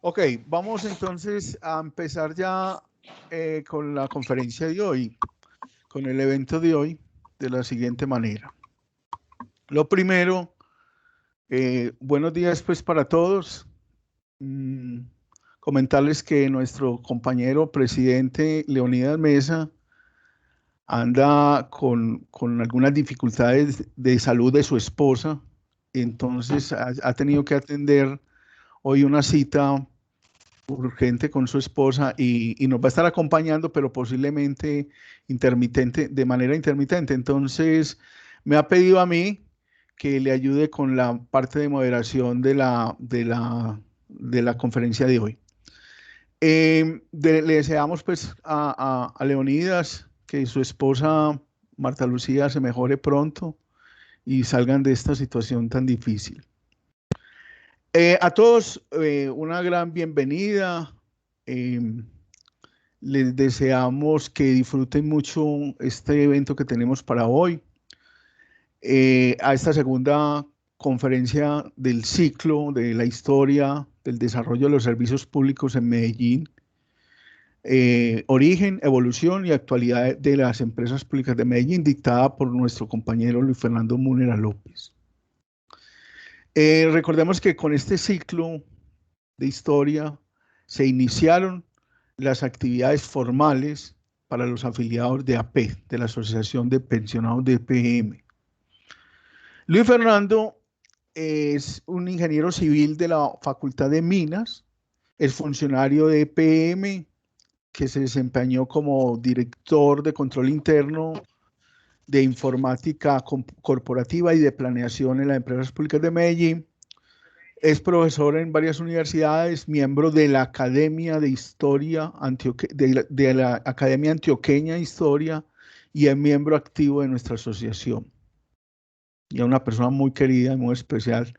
Ok, vamos entonces a empezar ya con la conferencia de hoy, con el evento de hoy, de la siguiente manera. Lo primero, buenos días pues para todos. Comentarles que nuestro compañero presidente Leonidas Mesa anda con algunas dificultades de salud de su esposa, entonces ha tenido que atender hoy una cita urgente con su esposa y nos va a estar acompañando, pero posiblemente intermitente, de manera intermitente. Entonces, me ha pedido a mí que le ayude con la parte de moderación de la conferencia de hoy. Le deseamos pues a Leonidas que su esposa Marta Lucía se mejore pronto y salgan de esta situación tan difícil. A todos una gran bienvenida. Les deseamos que disfruten mucho este evento que tenemos para hoy. A esta segunda conferencia del ciclo de la historia del desarrollo de los servicios públicos en Medellín. Origen, evolución y actualidad de las empresas públicas de Medellín, dictada por nuestro compañero Luis Fernando Múnera López. Recordemos que con este ciclo de historia se iniciaron las actividades formales para los afiliados de AP, de la Asociación de Pensionados de EPM. Luis Fernando es un ingeniero civil de la Facultad de Minas, es funcionario de EPM, que se desempeñó como director de control interno de informática corporativa y de planeación en las empresas públicas de Medellín. Es profesor en varias universidades, miembro de la Academia de Historia, de la Academia Antioqueña de Historia y es miembro activo de nuestra asociación. Y es una persona muy querida y muy especial.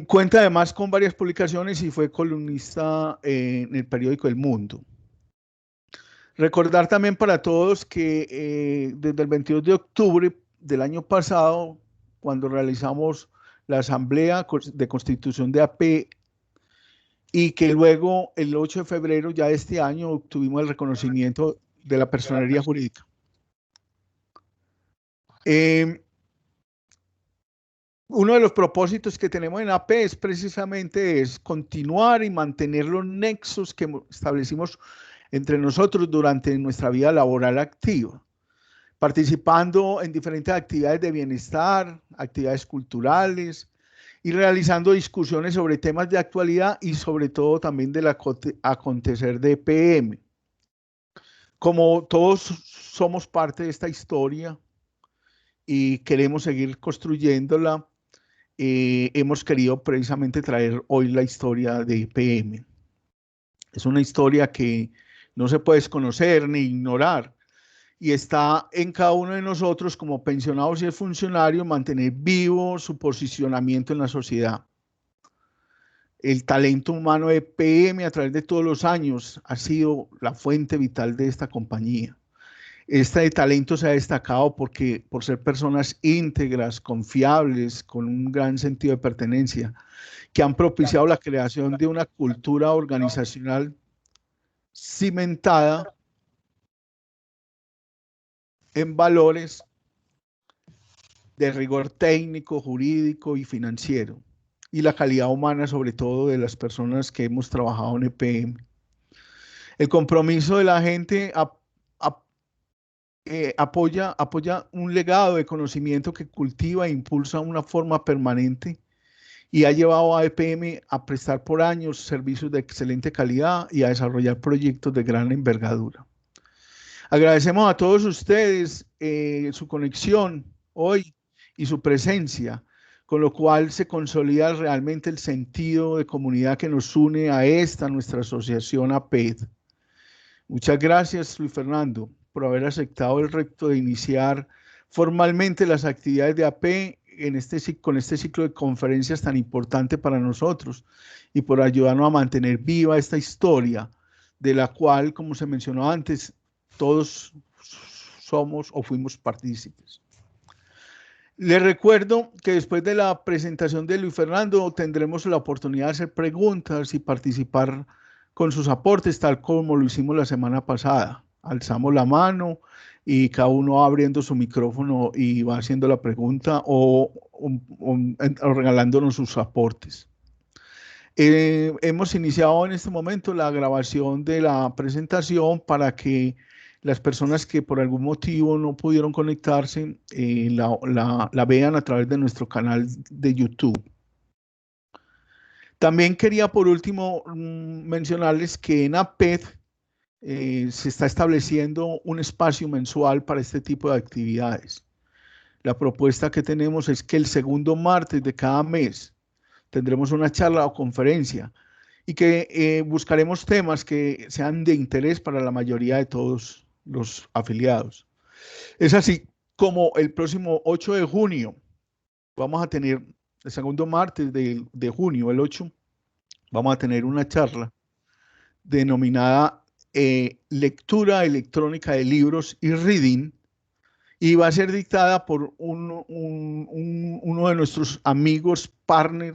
Cuenta además con varias publicaciones y fue columnista en el periódico El Mundo. Recordar también para todos que desde el 22 de octubre del año pasado, cuando realizamos la Asamblea de Constitución de AP, y que luego el 8 de febrero ya de este año obtuvimos el reconocimiento de la personería jurídica. Uno de los propósitos que tenemos en AP es precisamente continuar y mantener los nexos que establecimos entre nosotros durante nuestra vida laboral activa, participando en diferentes actividades de bienestar, actividades culturales y realizando discusiones sobre temas de actualidad y sobre todo también del acontecer de EPM. Como todos somos parte de esta historia y queremos seguir construyéndola, hemos querido precisamente traer hoy la historia de EPM. Es una historia que no se puede desconocer ni ignorar y está en cada uno de nosotros como pensionados y funcionarios mantener vivo su posicionamiento en la sociedad. El talento humano de EPM a través de todos los años ha sido la fuente vital de esta compañía. Este talento se ha destacado por ser personas íntegras, confiables, con un gran sentido de pertenencia, que han propiciado la creación de una cultura organizacional cimentada en valores de rigor técnico, jurídico y financiero, y la calidad humana, sobre todo de las personas que hemos trabajado en EPM. El compromiso de la gente apoya un legado de conocimiento que cultiva e impulsa una forma permanente y ha llevado a EPM a prestar por años servicios de excelente calidad y a desarrollar proyectos de gran envergadura. Agradecemos a todos ustedes su conexión hoy y su presencia, con lo cual se consolida realmente el sentido de comunidad que nos une a nuestra asociación APED. Muchas gracias, Luis Fernando, por haber aceptado el reto de iniciar formalmente las actividades de AP con este ciclo de conferencias tan importante para nosotros y por ayudarnos a mantener viva esta historia de la cual, como se mencionó antes, todos somos o fuimos partícipes. Les recuerdo que después de la presentación de Luis Fernando tendremos la oportunidad de hacer preguntas y participar con sus aportes, tal como lo hicimos la semana pasada. Alzamos la mano y cada uno va abriendo su micrófono y va haciendo la pregunta o regalándonos sus aportes. Hemos iniciado en este momento la grabación de la presentación para que las personas que por algún motivo no pudieron conectarse la vean a través de nuestro canal de YouTube. También quería por último mencionarles que en APED se está estableciendo un espacio mensual para este tipo de actividades. La propuesta que tenemos es que el segundo martes de cada mes tendremos una charla o conferencia y que buscaremos temas que sean de interés para la mayoría de todos los afiliados. Es así como el próximo 8 de junio vamos a tener, el segundo martes de junio, el 8, vamos a tener una charla denominada Lectura electrónica de libros y reading, y va a ser dictada por uno de nuestros amigos, partner,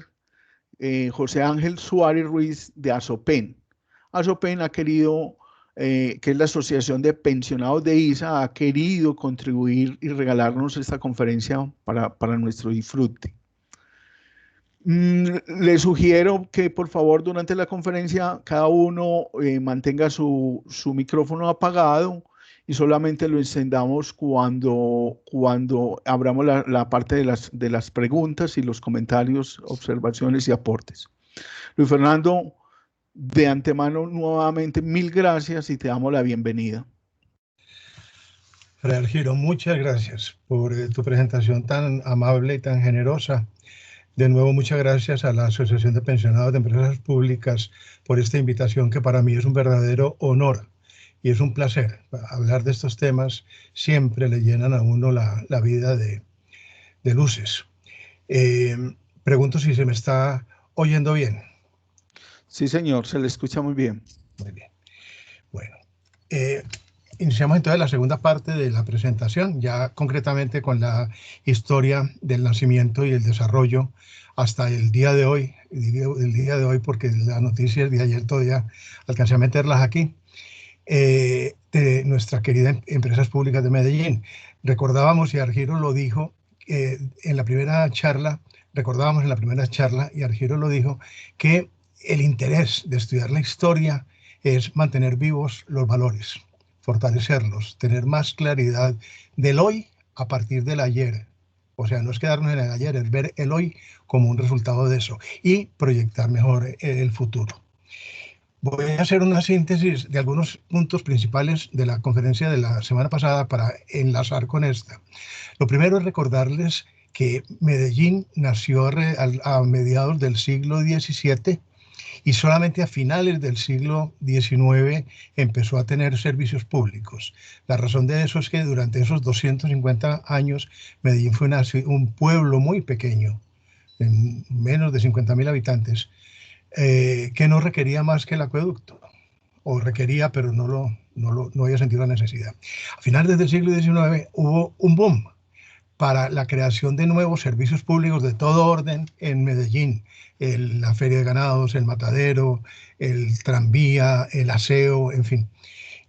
José Ángel Suárez Ruiz de Asopen. Asopen ha querido, que es la Asociación de Pensionados de ISA, ha querido contribuir y regalarnos esta conferencia para nuestro disfrute. Les sugiero que por favor durante la conferencia cada uno mantenga su micrófono apagado y solamente lo encendamos cuando abramos la parte de las preguntas y los comentarios, observaciones y aportes. Luis Fernando, de antemano nuevamente mil gracias y te damos la bienvenida. Fray Argiro, muchas gracias por tu presentación tan amable y tan generosa. De nuevo, muchas gracias a la Asociación de Pensionados de Empresas Públicas por esta invitación que para mí es un verdadero honor y es un placer. Hablar de estos temas siempre le llenan a uno la vida de luces. Pregunto si se me está oyendo bien. Sí, señor, se le escucha muy bien. Muy bien. Bueno, iniciamos entonces la segunda parte de la presentación, ya concretamente con la historia del nacimiento y el desarrollo hasta el día de hoy, el día de hoy porque las noticias de ayer todavía alcancé a meterlas aquí, de nuestra querida Empresas Públicas de Medellín. Recordábamos, y Argiro lo dijo en la primera charla, y Argiro lo dijo, que el interés de estudiar la historia es mantener vivos los valores, fortalecerlos, tener más claridad del hoy a partir del ayer. O sea, no es quedarnos en el ayer, es ver el hoy como un resultado de eso y proyectar mejor el futuro. Voy a hacer una síntesis de algunos puntos principales de la conferencia de la semana pasada para enlazar con esta. Lo primero es recordarles que Medellín nació a mediados del siglo XVII y solamente a finales del siglo XIX empezó a tener servicios públicos. La razón de eso es que durante esos 250 años Medellín fue un pueblo muy pequeño, de menos de 50.000 habitantes, que no requería más que el acueducto, o requería, pero no había sentido la necesidad. A finales del siglo XIX hubo un boom para la creación de nuevos servicios públicos de todo orden en Medellín. La feria de ganados, el matadero, el tranvía, el aseo, en fin.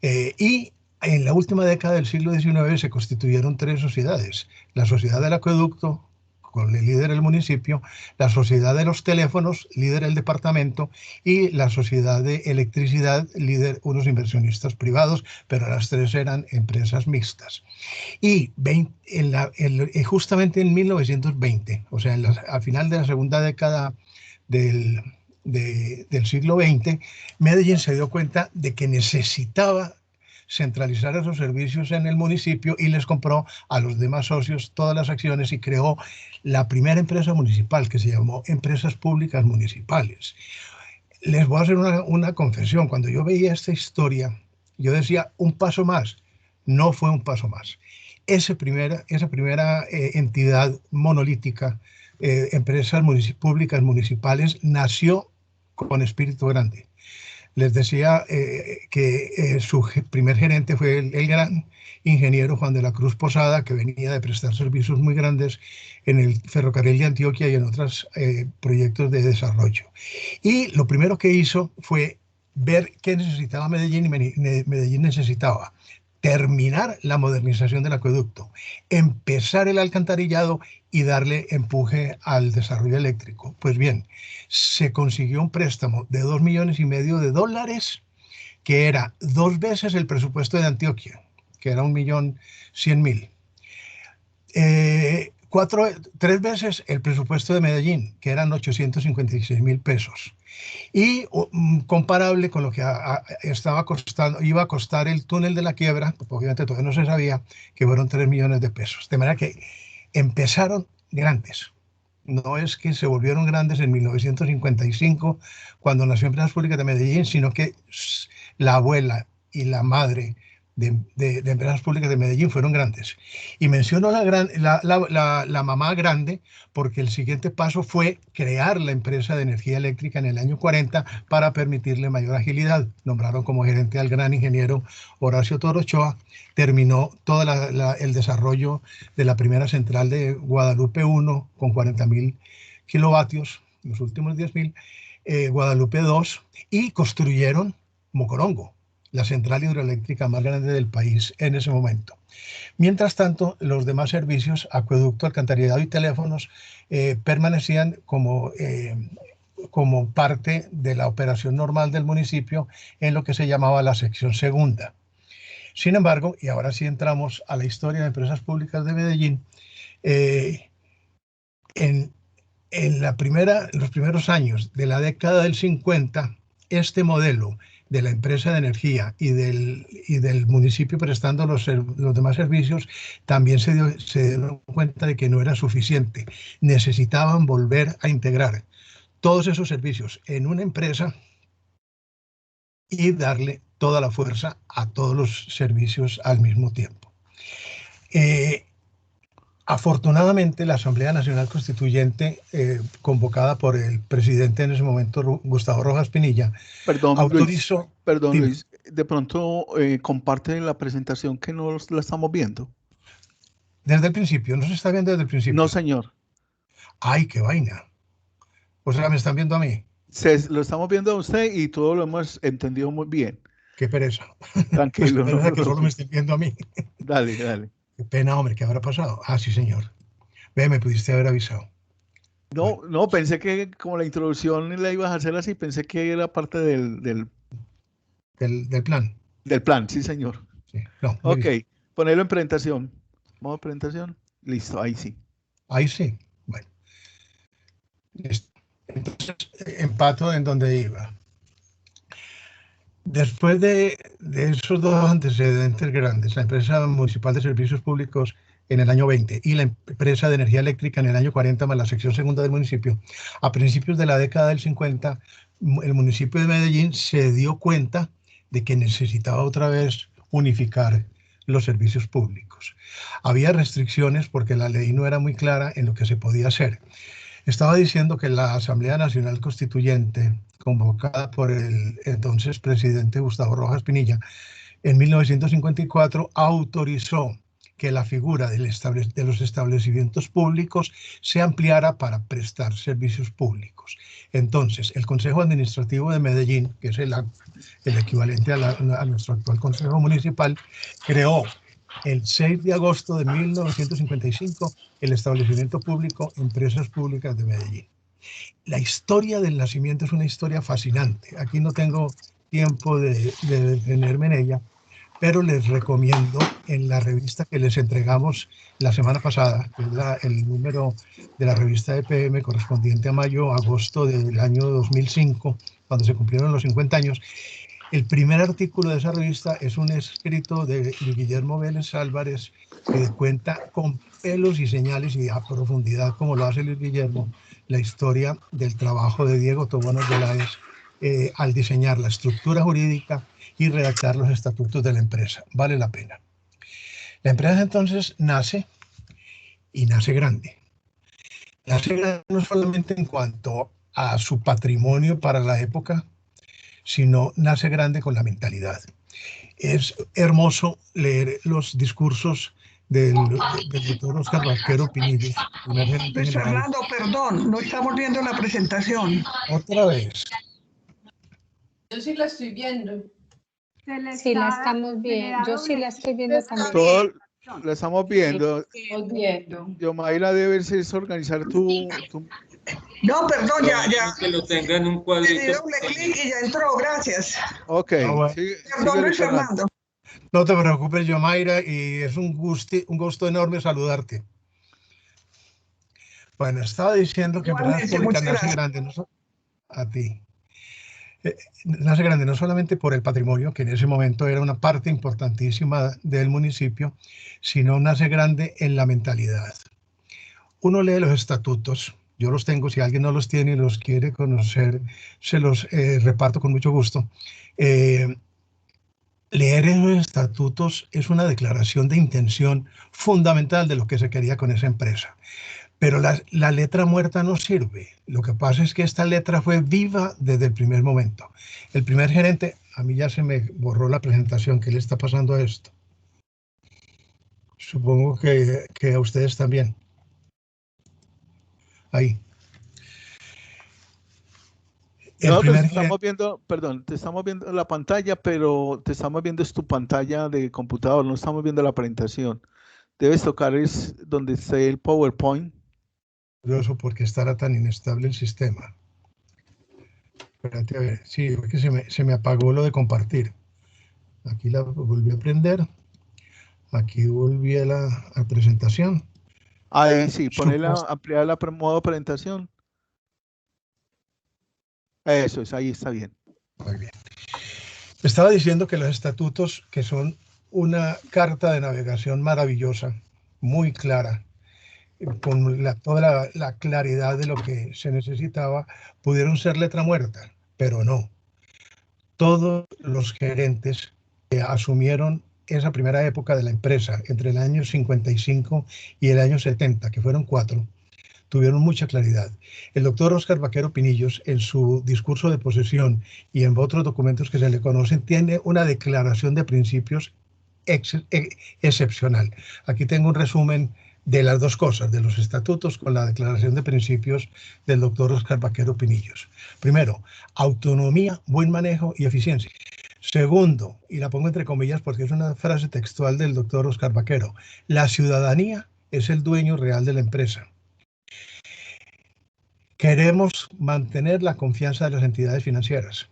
Y en la última década del siglo XIX se constituyeron 3 sociedades. La Sociedad del Acueducto, con el líder el municipio, la Sociedad de los Teléfonos, líder el departamento, y la Sociedad de Electricidad, líder unos inversionistas privados, pero las 3 eran empresas mixtas. Y justamente en 1920, o sea, al final de la segunda década del siglo XX, Medellín se dio cuenta de que necesitaba centralizar esos servicios en el municipio y les compró a los demás socios todas las acciones y creó la primera empresa municipal que se llamó Empresas Públicas Municipales. Les voy a hacer una confesión. Cuando yo veía esta historia, yo decía, un paso más. No fue un paso más. Esa primera entidad monolítica, Empresas Públicas Municipales, nació con espíritu grande. Les decía que su primer gerente fue el gran ingeniero Juan de la Cruz Posada, que venía de prestar servicios muy grandes en el ferrocarril de Antioquia y en otros proyectos de desarrollo. Y lo primero que hizo fue ver qué necesitaba Medellín, y Medellín necesitaba terminar la modernización del acueducto, empezar el alcantarillado y darle empuje al desarrollo eléctrico. Pues bien, se consiguió un préstamo de $2,5 millones, que era 2 veces el presupuesto de Antioquia, que era 1.100.000. 3 veces el presupuesto de Medellín, que eran 856.000 pesos. Y comparable con lo que iba a costar el túnel de la quiebra, obviamente todavía no se sabía, que fueron 3 millones de pesos. De manera que empezaron grandes. No es que se volvieron grandes en 1955, cuando nació Empresas Públicas de Medellín, sino que la abuela y la madre de Empresas Públicas de Medellín fueron grandes. Y menciono la mamá grande porque el siguiente paso fue crear la empresa de energía eléctrica en el año 40 para permitirle mayor agilidad. Nombraron como gerente al gran ingeniero Horacio Torochoa. Terminó todo el desarrollo de la primera central de Guadalupe 1 con 40.000 kilovatios, los últimos 10.000, Guadalupe 2, y construyeron Mocorongo, la central hidroeléctrica más grande del país en ese momento. Mientras tanto, los demás servicios, acueducto, alcantarillado y teléfonos, permanecían como parte de la operación normal del municipio en lo que se llamaba la sección segunda. Sin embargo, y ahora sí entramos a la historia de Empresas Públicas de Medellín, en los primeros años de la década del 50, este modelo de la empresa de energía y del municipio prestando los demás servicios, también se dieron cuenta de que no era suficiente. Necesitaban volver a integrar todos esos servicios en una empresa y darle toda la fuerza a todos los servicios al mismo tiempo. Afortunadamente, la Asamblea Nacional Constituyente, convocada por el presidente en ese momento, Gustavo Rojas Pinilla, Perdón, autorizó... Perdón, Luis, de pronto comparte la presentación que no la estamos viendo. Desde el principio, ¿no se está viendo desde el principio? No, señor. ¡Ay, qué vaina! O sea, ¿me están viendo a mí? Lo estamos viendo a usted y todo lo hemos entendido muy bien. Qué pereza. Tranquilo. Qué pereza que solo me estén viendo a mí. Dale, dale. Qué pena, hombre, ¿qué habrá pasado? Ah, sí, señor. Ve, me pudiste haber avisado. No, bueno. No, pensé que como la introducción la ibas a hacer así, pensé que era parte del plan. Del plan, sí, señor. Sí. No, ok, ponerlo en presentación. ¿Modo presentación? Listo, ahí sí. Ahí sí. Bueno. Entonces, empato en donde iba. Después de esos dos antecedentes grandes, la empresa municipal de servicios públicos en el año 20 y la empresa de energía eléctrica en el año 40, más la sección segunda del municipio, a principios de la década del 50, el municipio de Medellín se dio cuenta de que necesitaba otra vez unificar los servicios públicos. Había restricciones porque la ley no era muy clara en lo que se podía hacer. Estaba diciendo que la Asamblea Nacional Constituyente, convocada por el entonces presidente Gustavo Rojas Pinilla, en 1954 autorizó que la figura de los establecimientos públicos se ampliara para prestar servicios públicos. Entonces, el Consejo Administrativo de Medellín, que es el equivalente a nuestro actual Consejo Municipal, creó el 6 de agosto de 1955 el establecimiento público Empresas Públicas de Medellín. La historia del nacimiento es una historia fascinante. Aquí no tengo tiempo de detenerme en ella, pero les recomiendo en la revista que les entregamos la semana pasada, que es el número de la revista EPM correspondiente a mayo-agosto del año 2005, cuando se cumplieron los 50 años, el primer artículo de esa revista es un escrito de Guillermo Vélez Álvarez que cuenta con pelos y señales y a profundidad, como lo hace Luis Guillermo, la historia del trabajo de Diego Tobón Arbeláez al diseñar la estructura jurídica y redactar los estatutos de la empresa. Vale la pena. La empresa entonces nace y nace grande. Nace grande no solamente en cuanto a su patrimonio para la época, sino nace grande con la mentalidad. Es hermoso leer los discursos del doctor Óscar Vaquero Pinillos, primer gerente Luis general. Fernando, perdón, no estamos viendo la presentación. Otra vez. Yo sí la estoy viendo. Sí, la estamos viendo. Yo sí la estoy viendo también. Todo la estamos viendo. Estoy viendo. Yomaira, debes organizar tu... No, perdón, ya. Que lo tenga en un Le di cuadrito. doble clic y ya entró, gracias. Ok, bueno. Perdón, Luis Fernando. No te preocupes, Yomaira, y es un gusto enorme saludarte. Bueno, estaba diciendo que Empresas Públicas nace grande, ¿no? A ti. Nace grande no solamente por el patrimonio, que en ese momento era una parte importantísima del municipio, sino nace grande en la mentalidad. Uno lee los estatutos, yo los tengo, si alguien no los tiene y los quiere conocer, se los reparto con mucho gusto. Leer esos estatutos es una declaración de intención fundamental de lo que se quería con esa empresa. Pero la letra muerta no sirve. Lo que pasa es que esta letra fue viva desde el primer momento. El primer gerente, a mí ya se me borró la presentación. ¿Qué le está pasando a esto? Supongo que a ustedes también. Ahí. Nosotros estamos viendo, perdón, te estamos viendo la pantalla, pero te estamos viendo es tu pantalla de computador, no estamos viendo la presentación. Debes tocar es donde esté el PowerPoint. Curioso porque estará tan inestable el sistema. Espérate a ver, sí, porque se me apagó lo de compartir. Aquí la volví a prender. Aquí volví a la presentación. Ahí sí, ponerla, ampliar la modo presentación. Eso es, ahí está bien. Muy bien. Estaba diciendo que los estatutos, que son una carta de navegación maravillosa, muy clara, con toda la claridad de lo que se necesitaba, pudieron ser letra muerta, pero no. Todos los gerentes que asumieron esa primera época de la empresa, entre el año 55 y el año 70, que fueron 4, tuvieron mucha claridad. El doctor Óscar Vaquero Pinillos, en su discurso de posesión y en otros documentos que se le conocen, tiene una declaración de principios excepcional. Aquí tengo un resumen de las dos cosas, de los estatutos con la declaración de principios del doctor Óscar Vaquero Pinillos. Primero, autonomía, buen manejo y eficiencia. Segundo, y la pongo entre comillas porque es una frase textual del doctor Óscar Vaquero, la ciudadanía es el dueño real de la empresa. Queremos mantener la confianza de las entidades financieras.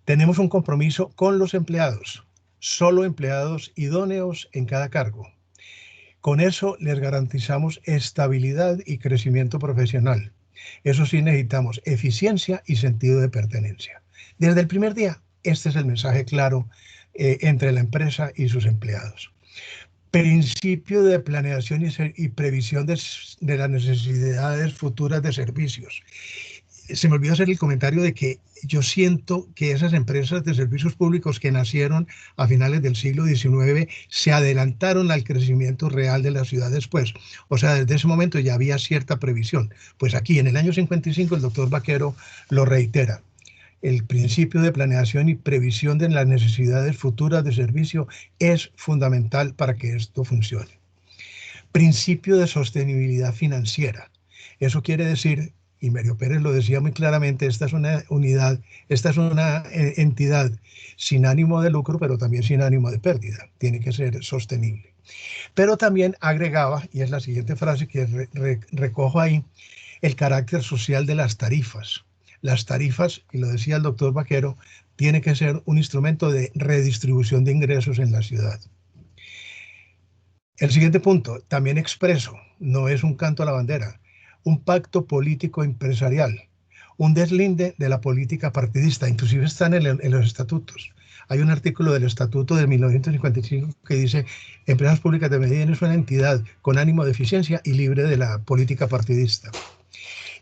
Tenemos un compromiso con los empleados, solo empleados idóneos en cada cargo. Con eso les garantizamos estabilidad y crecimiento profesional. Eso sí, necesitamos eficiencia y sentido de pertenencia. Desde el primer día, este es el mensaje claro entre la empresa y sus empleados. Principio de planeación y previsión de las necesidades futuras de servicios. Se me olvidó hacer el comentario de que yo siento que esas empresas de servicios públicos que nacieron a finales del siglo XIX se adelantaron al crecimiento real de la ciudad después. O sea, desde ese momento ya había cierta previsión. Pues aquí en el año 55 el doctor Vaquero lo reitera. El principio de planeación y previsión de las necesidades futuras de servicio es fundamental para que esto funcione. Principio de sostenibilidad financiera. Eso quiere decir, y Mario Pérez lo decía muy claramente, esta es una unidad, esta es una entidad sin ánimo de lucro, pero también sin ánimo de pérdida. Tiene que ser sostenible. Pero también agregaba, y es la siguiente frase que recojo ahí, el carácter social de las tarifas. Las tarifas, y lo decía el doctor Vaquero, tiene que ser un instrumento de redistribución de ingresos en la ciudad. El siguiente punto, también expreso, no es un canto a la bandera, un pacto político empresarial, un deslinde de la política partidista, inclusive están en los estatutos. Hay un artículo del estatuto de 1955 que dice: Empresas Públicas de Medellín es una entidad con ánimo de eficiencia y libre de la política partidista.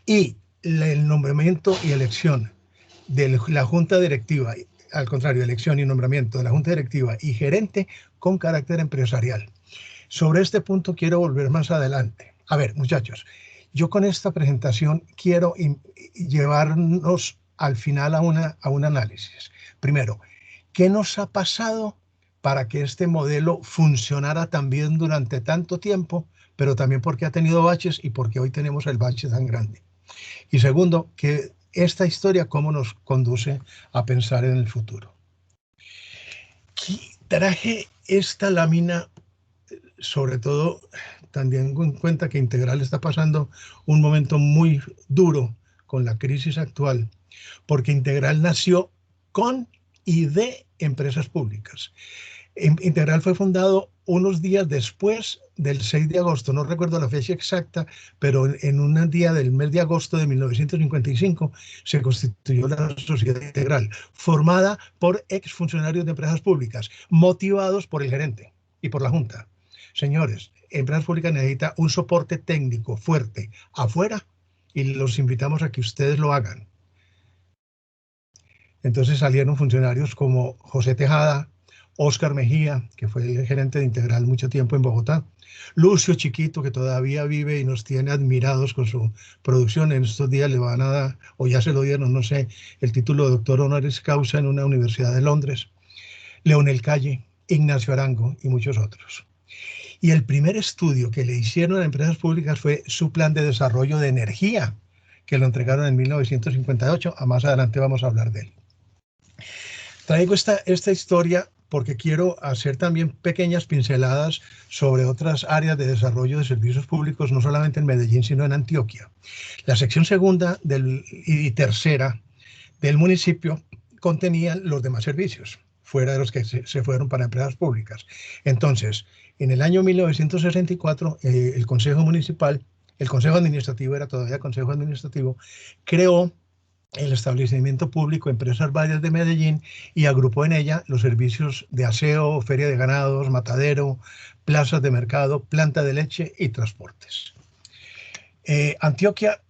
Y el nombramiento y elección de la Junta Directiva, al contrario, elección y nombramiento de la Junta Directiva y gerente con carácter empresarial. Sobre este punto quiero volver más adelante. A ver, muchachos, yo con esta presentación quiero llevarnos al final a un análisis. Primero, ¿qué nos ha pasado para que este modelo funcionara tan bien durante tanto tiempo, pero también porque ha tenido baches y porque hoy tenemos el bache tan grande? Y segundo, que esta historia cómo nos conduce a pensar en el futuro. Traje esta lámina, sobre todo teniendo en cuenta que Integral está pasando un momento muy duro con la crisis actual, porque Integral nació con y de empresas públicas. Integral fue fundado unos días después del 6 de agosto, no recuerdo la fecha exacta, pero en un día del mes de agosto de 1955 se constituyó la Sociedad Integral, formada por exfuncionarios de empresas públicas, motivados por el gerente y por la Junta. Señores, empresas públicas necesitan un soporte técnico fuerte afuera y los invitamos a que ustedes lo hagan. Entonces salieron funcionarios como José Tejada, Óscar Mejía, que fue el gerente de Integral mucho tiempo en Bogotá, Lucio Chiquito, que todavía vive y nos tiene admirados con su producción. En estos días le van a dar, o ya se lo dieron, no sé, el título de doctor honoris causa en una universidad de Londres, Leonel Calle, Ignacio Arango y muchos otros. Y el primer estudio que le hicieron a empresas públicas fue su plan de desarrollo de energía, que lo entregaron en 1958. A más adelante vamos a hablar de él. Traigo esta historia porque quiero hacer también pequeñas pinceladas sobre otras áreas de desarrollo de servicios públicos, no solamente en Medellín, sino en Antioquia. La sección segunda y tercera del municipio contenían los demás servicios, fuera de los que se fueron para empresas públicas. Entonces, en el año 1964, el Consejo Municipal, el Consejo Administrativo, era todavía Consejo Administrativo, creó el establecimiento público Empresas Varias de Medellín y agrupó en ella los servicios de aseo, feria de ganados, matadero, plazas de mercado, planta de leche y transportes. Antioquia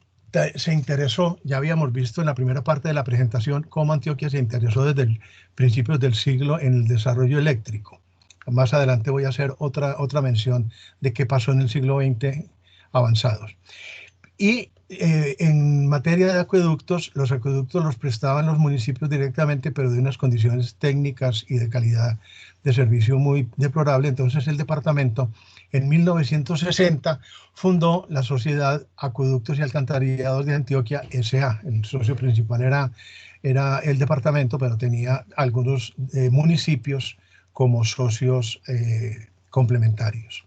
se interesó, ya habíamos visto en la primera parte de la presentación, cómo Antioquia se interesó desde principios del siglo en el desarrollo eléctrico. Más adelante voy a hacer otra mención de qué pasó en el siglo XX avanzados. Y en materia de acueductos, los acueductos los prestaban los municipios directamente, pero de unas condiciones técnicas y de calidad de servicio muy deplorable. Entonces el departamento en 1960 fundó la Sociedad Acueductos y Alcantarillados de Antioquia S.A. El socio principal era el departamento, pero tenía algunos municipios como socios complementarios.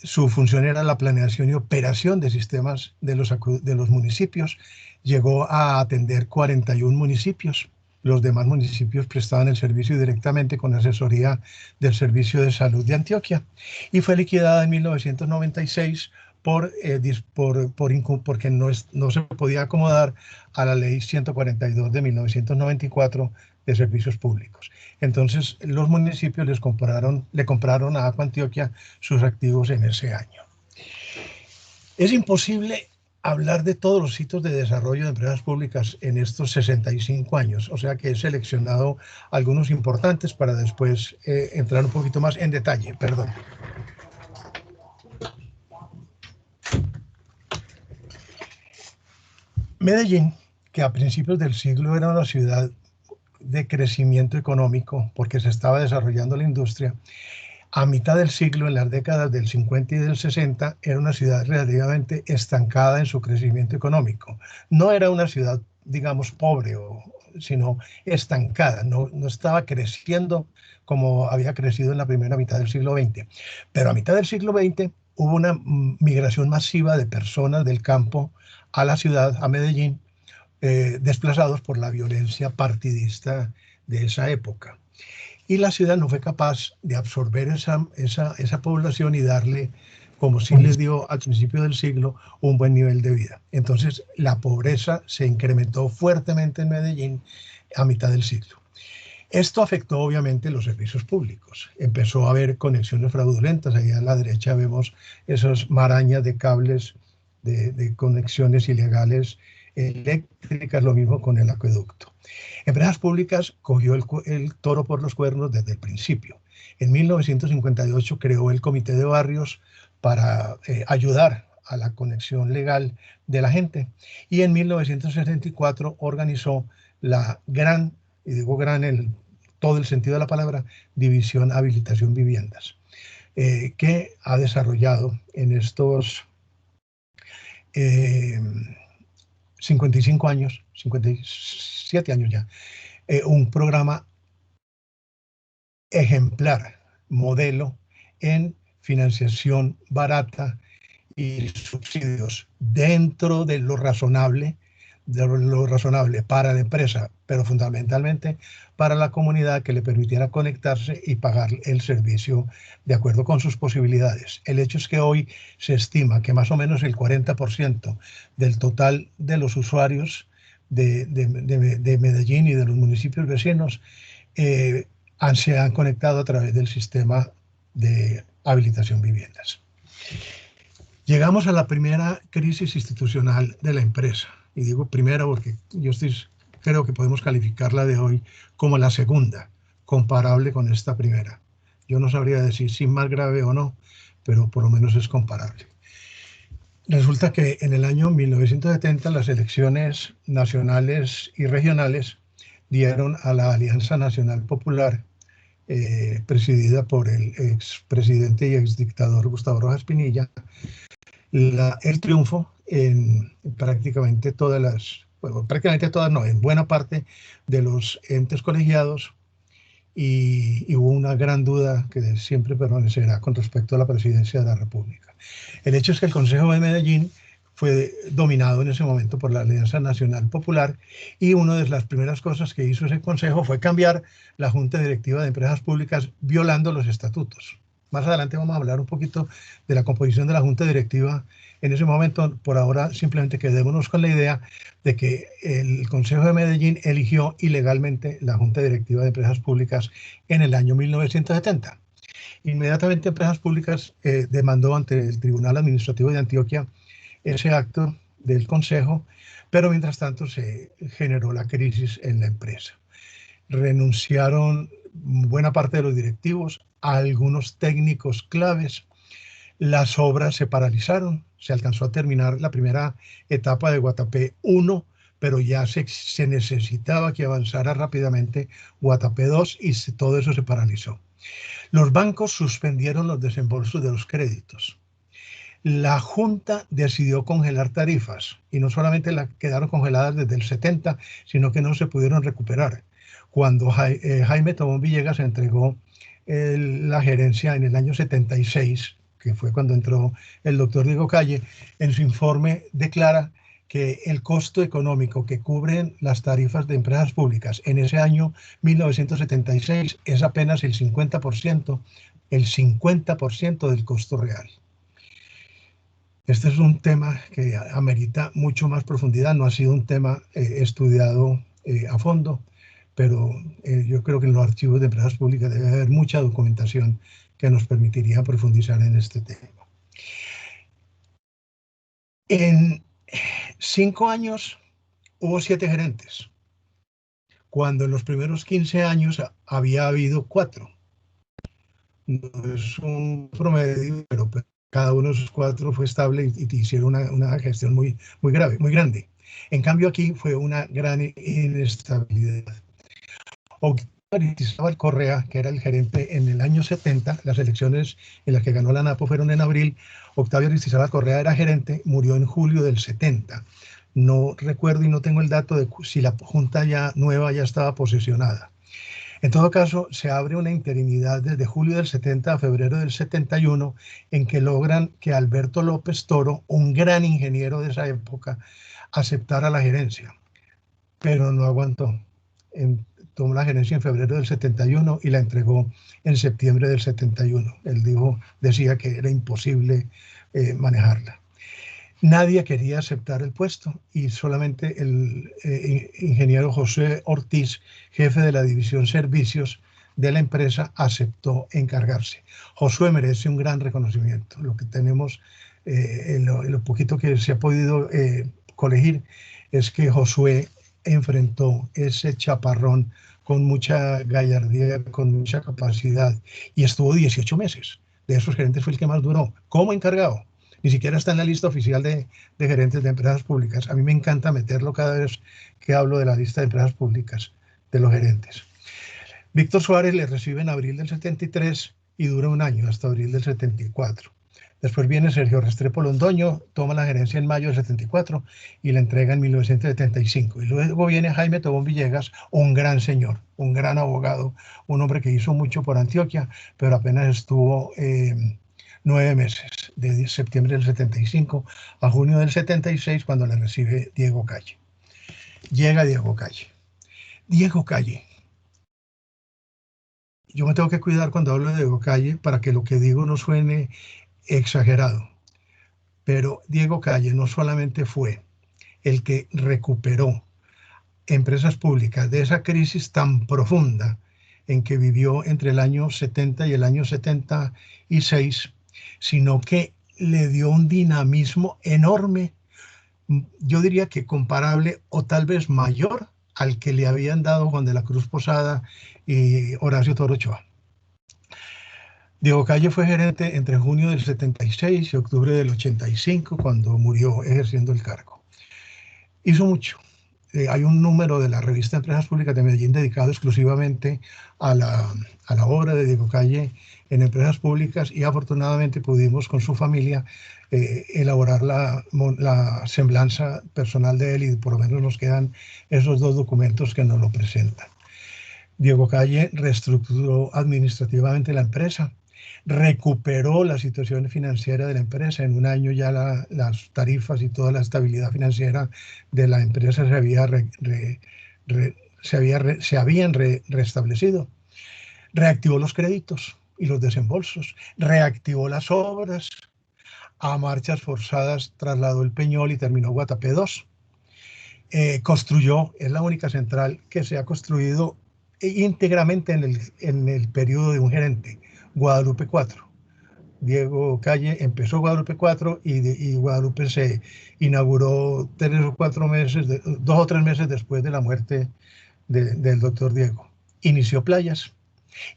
Su función era la planeación y operación de sistemas de los municipios. Llegó a atender 41 municipios. Los demás municipios prestaban el servicio directamente con asesoría del Servicio de Salud de Antioquia. Y fue liquidada en 1996 porque no se podía acomodar a la Ley 142 de 1994 de servicios públicos. Entonces los municipios le compraron a Acuantioquia sus activos en ese año. Es imposible hablar de todos los hitos de desarrollo de empresas públicas en estos 65 años, o sea que he seleccionado algunos importantes para después entrar un poquito más en detalle. Perdón. Medellín, que a principios del siglo era una ciudad de crecimiento económico porque se estaba desarrollando la industria, a mitad del siglo, en las décadas del 50 y del 60, era una ciudad relativamente estancada en su crecimiento económico. No era una ciudad, digamos, pobre, sino estancada, no estaba creciendo como había crecido en la primera mitad del siglo XX. Pero a mitad del siglo XX hubo una migración masiva de personas del campo a la ciudad, a Medellín, desplazados por la violencia partidista de esa época. Y la ciudad no fue capaz de absorber esa población y darle, como sí les dio al principio del siglo, un buen nivel de vida. Entonces la pobreza se incrementó fuertemente en Medellín a mitad del siglo. Esto afectó obviamente los servicios públicos. Empezó a haber conexiones fraudulentas. Ahí a la derecha vemos esas marañas de cables de conexiones ilegales eléctricas, lo mismo con el acueducto. Empresas Públicas cogió el toro por los cuernos desde el principio. En 1958 creó el Comité de Barrios para ayudar a la conexión legal de la gente. Y en 1974 organizó la gran, y digo gran en todo el sentido de la palabra, División Habilitación Viviendas, que ha desarrollado en estos 55 años, 57 años ya, un programa ejemplar, modelo en financiación barata y subsidios dentro de lo razonable para la empresa, pero fundamentalmente para la comunidad, que le permitiera conectarse y pagar el servicio de acuerdo con sus posibilidades. El hecho es que hoy se estima que más o menos el 40% del total de los usuarios de Medellín y de los municipios vecinos se han conectado a través del sistema de habilitación viviendas. Llegamos a la primera crisis institucional de la empresa. Y digo primera porque creo que podemos calificarla de hoy como la segunda, comparable con esta primera. Yo no sabría decir si más grave o no, pero por lo menos es comparable. Resulta que en el año 1970 las elecciones nacionales y regionales dieron a la Alianza Nacional Popular, presidida por el expresidente y exdictador Gustavo Rojas Pinilla, el triunfo en prácticamente todas las, bueno, prácticamente todas no, en buena parte de los entes colegiados, y hubo una gran duda que siempre permanecerá con respecto a la presidencia de la República. El hecho es que el Consejo de Medellín fue dominado en ese momento por la Alianza Nacional Popular, y una de las primeras cosas que hizo ese consejo fue cambiar la Junta Directiva de Empresas Públicas, violando los estatutos. Más adelante vamos a hablar un poquito de la composición de la Junta Directiva en ese momento. Por ahora simplemente quedémonos con la idea de que el Consejo de Medellín eligió ilegalmente la Junta Directiva de Empresas Públicas en el año 1970. Inmediatamente Empresas Públicas demandó ante el Tribunal Administrativo de Antioquia ese acto del Consejo, pero mientras tanto se generó la crisis en la empresa. Renunciaron buena parte de los directivos, a algunos técnicos claves, las obras se paralizaron, se alcanzó a terminar la primera etapa de Guatapé 1, pero ya se necesitaba que avanzara rápidamente Guatapé 2 y todo eso se paralizó. Los bancos suspendieron los desembolsos de los créditos. La Junta decidió congelar tarifas, y no solamente quedaron congeladas desde el 70, sino que no se pudieron recuperar. Cuando Jaime Tobón Villegas entregó la gerencia en el año 76, que fue cuando entró el doctor Diego Calle, en su informe declara que el costo económico que cubren las tarifas de empresas públicas en ese año 1976 es apenas el 50% del costo real. Este es un tema que amerita mucho más profundidad, no ha sido un tema estudiado a fondo, pero yo creo que en los archivos de empresas públicas debe haber mucha documentación que nos permitiría profundizar en este tema. En 5 años hubo 7 gerentes, cuando en los primeros 15 años había habido 4. No es un promedio, pero cada uno de esos 4 fue estable y hicieron una gestión muy grave, muy grande. En cambio aquí fue una gran inestabilidad. Octavio Aristizábal Correa, que era el gerente en el año 70, las elecciones en las que ganó la NAPO fueron en abril. Octavio Aristizábal Correa era gerente, murió en julio del 70. No recuerdo y no tengo el dato de si la junta nueva ya estaba posesionada. En todo caso, se abre una interinidad desde julio del 70 a febrero del 71, en que logran que Alberto López Toro, un gran ingeniero de esa época, aceptara la gerencia, pero no aguantó. Tomó la gerencia en febrero del 71 y la entregó en septiembre del 71. Él decía que era imposible manejarla. Nadie quería aceptar el puesto y solamente el ingeniero José Ortiz, jefe de la división servicios de la empresa, aceptó encargarse. Josué merece un gran reconocimiento. Lo que tenemos, lo poquito que se ha podido colegir, es que Josué enfrentó ese chaparrón con mucha gallardía, con mucha capacidad, y estuvo 18 meses. De esos gerentes fue el que más duró como encargado, ni siquiera está en la lista oficial de gerentes de empresas públicas. A mí me encanta meterlo cada vez que hablo de la lista de empresas públicas, de los gerentes. Víctor Suárez le recibe en abril del 73 y dura un año, hasta abril del 74. Después viene Sergio Restrepo Londoño, toma la gerencia en mayo del 74 y la entrega en 1975. Y luego viene Jaime Tobón Villegas, un gran señor, un gran abogado, un hombre que hizo mucho por Antioquia, pero apenas estuvo 9 meses, de septiembre del 75 a junio del 76, cuando le recibe Diego Calle. Llega Diego Calle. Diego Calle. Yo me tengo que cuidar cuando hablo de Diego Calle para que lo que digo no suene exagerado, pero Diego Calle no solamente fue el que recuperó empresas públicas de esa crisis tan profunda en que vivió entre el año 70 y el año 76, sino que le dio un dinamismo enorme, yo diría que comparable o tal vez mayor al que le habían dado Juan de la Cruz Posada y Horacio Toro Ochoa. Diego Calle fue gerente entre junio del 76 y octubre del 85, cuando murió ejerciendo el cargo. Hizo mucho. Hay un número de la revista Empresas Públicas de Medellín dedicado exclusivamente a la obra de Diego Calle en empresas públicas, y afortunadamente pudimos con su familia elaborar la semblanza personal de él, y por lo menos nos quedan esos 2 documentos que nos lo presentan. Diego Calle reestructuró administrativamente la empresa, recuperó la situación financiera de la empresa. En un año ya las tarifas y toda la estabilidad financiera de la empresa se habían restablecido. Reactivó los créditos y los desembolsos, reactivó las obras, a marchas forzadas trasladó el Peñol y terminó Guatapé 2. Construyó, es la única central que se ha construido íntegramente en el periodo de un gerente, Guadalupe 4. Diego Calle empezó Guadalupe 4 y Guadalupe se inauguró 3 o 4 meses, 2 o 3 meses después de la muerte del doctor Diego. Inició Playas,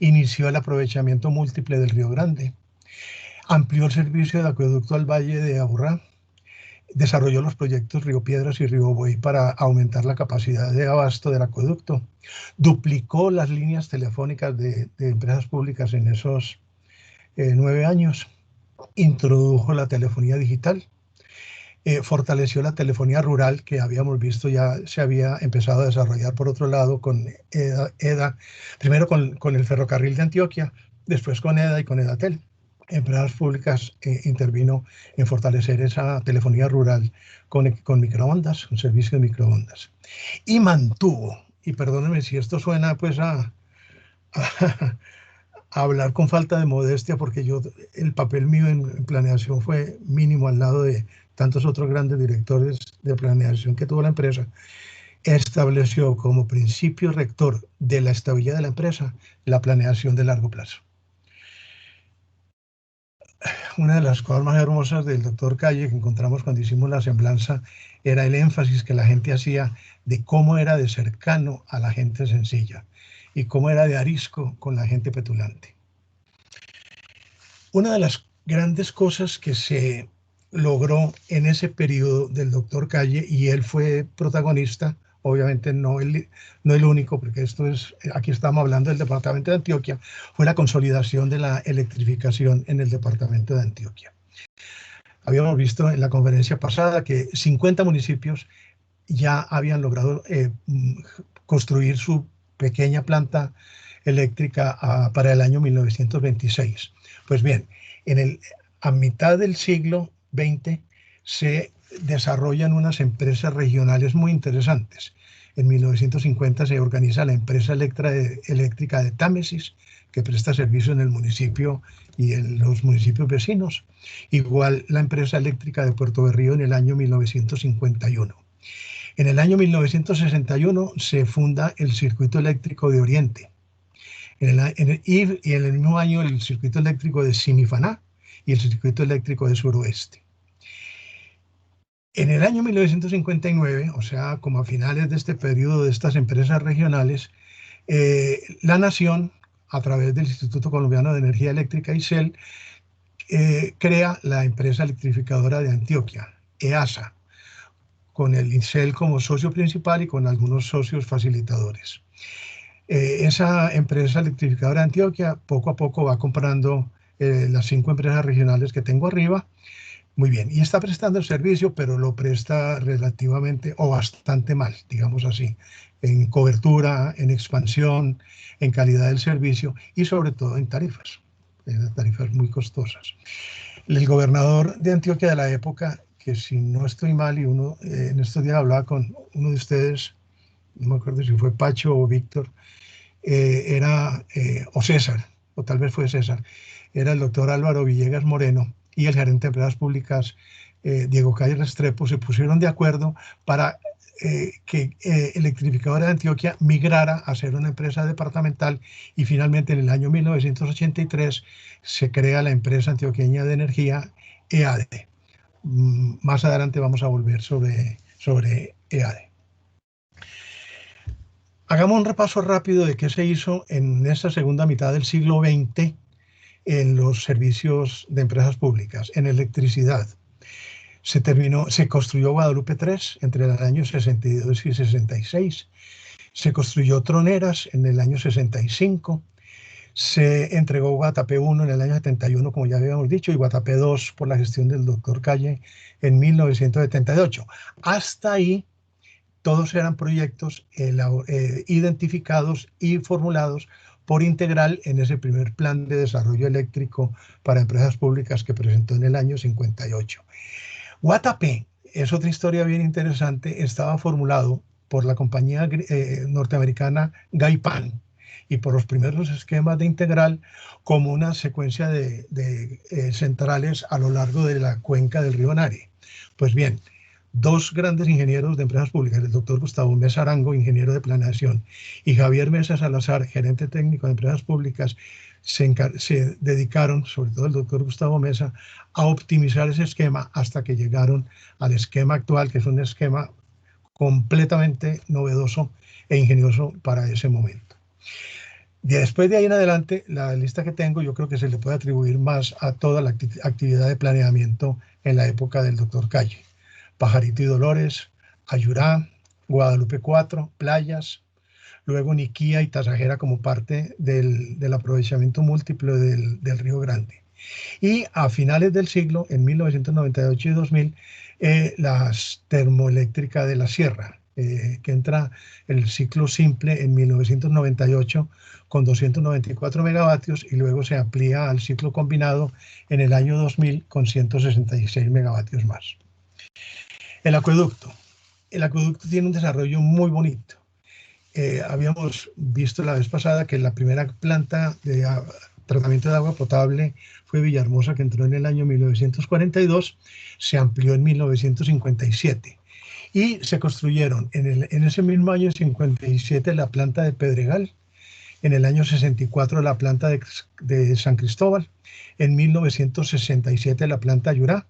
inició el aprovechamiento múltiple del Río Grande, amplió el servicio de acueducto al Valle de Aburrá, desarrolló los proyectos Río Piedras y Río Boy para aumentar la capacidad de abasto del acueducto, duplicó las líneas telefónicas de empresas públicas en esos 9 años, introdujo la telefonía digital, fortaleció la telefonía rural que habíamos visto ya se había empezado a desarrollar por otro lado con EDA, primero con el ferrocarril de Antioquia, después con EDA y con EDATEL. Empresas Públicas intervino en fortalecer esa telefonía rural con microondas, un servicio de microondas. Y mantuvo, y perdónenme si esto suena pues a hablar con falta de modestia, porque el papel mío en planeación fue mínimo al lado de tantos otros grandes directores de planeación que tuvo la empresa, estableció como principio rector de la estabilidad de la empresa la planeación de largo plazo. Una de las cosas más hermosas del doctor Calle que encontramos cuando hicimos la semblanza era el énfasis que la gente hacía de cómo era de cercano a la gente sencilla y cómo era de arisco con la gente petulante. Una de las grandes cosas que se logró en ese periodo del doctor Calle, y él fue protagonista, obviamente no el único, porque aquí estamos hablando del departamento de Antioquia, fue la consolidación de la electrificación en el departamento de Antioquia. Habíamos visto en la conferencia pasada que 50 municipios ya habían logrado construir su pequeña planta eléctrica para el año 1926. Pues bien, a mitad del siglo XX se desarrollan unas empresas regionales muy interesantes. En 1950 se organiza la empresa eléctrica de Támesis, que presta servicio en el municipio y en los municipios vecinos. Igual la empresa eléctrica de Puerto Berrío en el año 1951. En el año 1961 se funda el Circuito Eléctrico de Oriente. Y en el mismo año el Circuito Eléctrico de Simifaná y el Circuito Eléctrico de Suroeste. En el año 1959, o sea, como a finales de este periodo de estas empresas regionales, la Nación, a través del Instituto Colombiano de Energía Eléctrica, ICEL, crea la empresa electrificadora de Antioquia, EASA, con el INCEL como socio principal y con algunos socios facilitadores. Esa empresa electrificadora de Antioquia poco a poco va comprando las 5 empresas regionales que tengo arriba. Muy bien, y está prestando el servicio, pero lo presta relativamente o bastante mal, digamos así, en cobertura, en expansión, en calidad del servicio y sobre todo en tarifas muy costosas. El gobernador de Antioquia de la época, que si no estoy mal, y en estos días hablaba con uno de ustedes, no me acuerdo si fue Pacho o Víctor, o César, o tal vez fue César, era el doctor Álvaro Villegas Moreno y el gerente de empresas públicas, Diego Calle Restrepo, se pusieron de acuerdo para que Electrificadora de Antioquia migrara a ser una empresa departamental y finalmente en el año 1983 se crea la empresa antioqueña de energía EADE. Más adelante vamos a volver sobre EADE. Hagamos un repaso rápido de qué se hizo en esta segunda mitad del siglo XX en los servicios de empresas públicas, en electricidad. Se construyó Guadalupe 3 entre el año 62 y 66. Se construyó Troneras en el año 65. Se entregó Guatapé 1 en el año 71, como ya habíamos dicho, y Guatapé 2 por la gestión del doctor Calle en 1978. Hasta ahí, todos eran proyectos identificados y formulados por Integral en ese primer plan de desarrollo eléctrico para empresas públicas que presentó en el año 58. Guatapé es otra historia bien interesante, estaba formulado por la compañía norteamericana Gaipan y por los primeros esquemas de Integral como una secuencia de centrales a lo largo de la cuenca del río Nare. Pues bien, 2 grandes ingenieros de empresas públicas, el doctor Gustavo Mesa Arango, ingeniero de planeación, y Javier Mesa Salazar, gerente técnico de empresas públicas, se dedicaron, sobre todo el doctor Gustavo Mesa, a optimizar ese esquema hasta que llegaron al esquema actual, que es un esquema completamente novedoso e ingenioso para ese momento. Después de ahí en adelante, la lista que tengo yo creo que se le puede atribuir más a toda la actividad de planeamiento en la época del doctor Calle. Pajarito y Dolores, Ayurá, Guadalupe 4, Playas, luego Niquía y Tasajera como parte del aprovechamiento múltiple del Río Grande. Y a finales del siglo, en 1998 y 2000, las termoeléctricas de la Sierra, que entra el ciclo simple en 1998 con 294 megavatios y luego se amplía al ciclo combinado en el año 2000 con 166 megavatios más. El acueducto. El acueducto tiene un desarrollo muy bonito. Habíamos visto la vez pasada que la primera planta de tratamiento de agua potable fue Villahermosa, que entró en el año 1942, se amplió en 1957 y se construyeron en ese mismo año 57 la planta de Pedregal, en el año 64 la planta de San Cristóbal, en 1967 la planta Ayurá,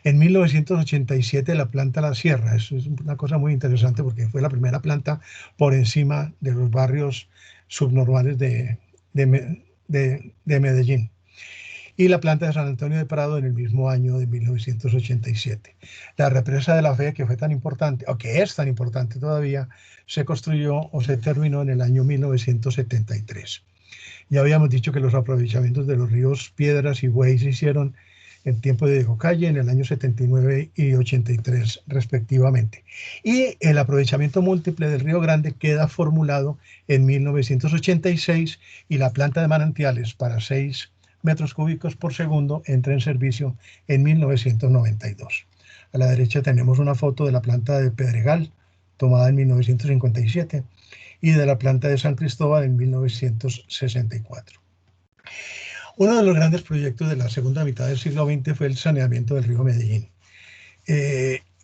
en 1987 la planta La Sierra. Eso es una cosa muy interesante porque fue la primera planta por encima de los barrios subnormales de Medellín. Y la planta de San Antonio de Prado en el mismo año de 1987. La represa de la Fe, que fue tan importante, o que es tan importante todavía, se construyó o se terminó en el año 1973. Ya habíamos dicho que los aprovechamientos de los ríos Piedras y Buey se hicieron en tiempo de Diego Calle en el año 79 y 83 respectivamente. Y el aprovechamiento múltiple del Río Grande queda formulado en 1986 y la planta de manantiales para 6 metros cúbicos por segundo entra en servicio en 1992. A la derecha tenemos una foto de la planta de Pedregal tomada en 1957 y de la planta de San Cristóbal en 1964. Uno de los grandes proyectos de la segunda mitad del siglo XX fue el saneamiento del río Medellín.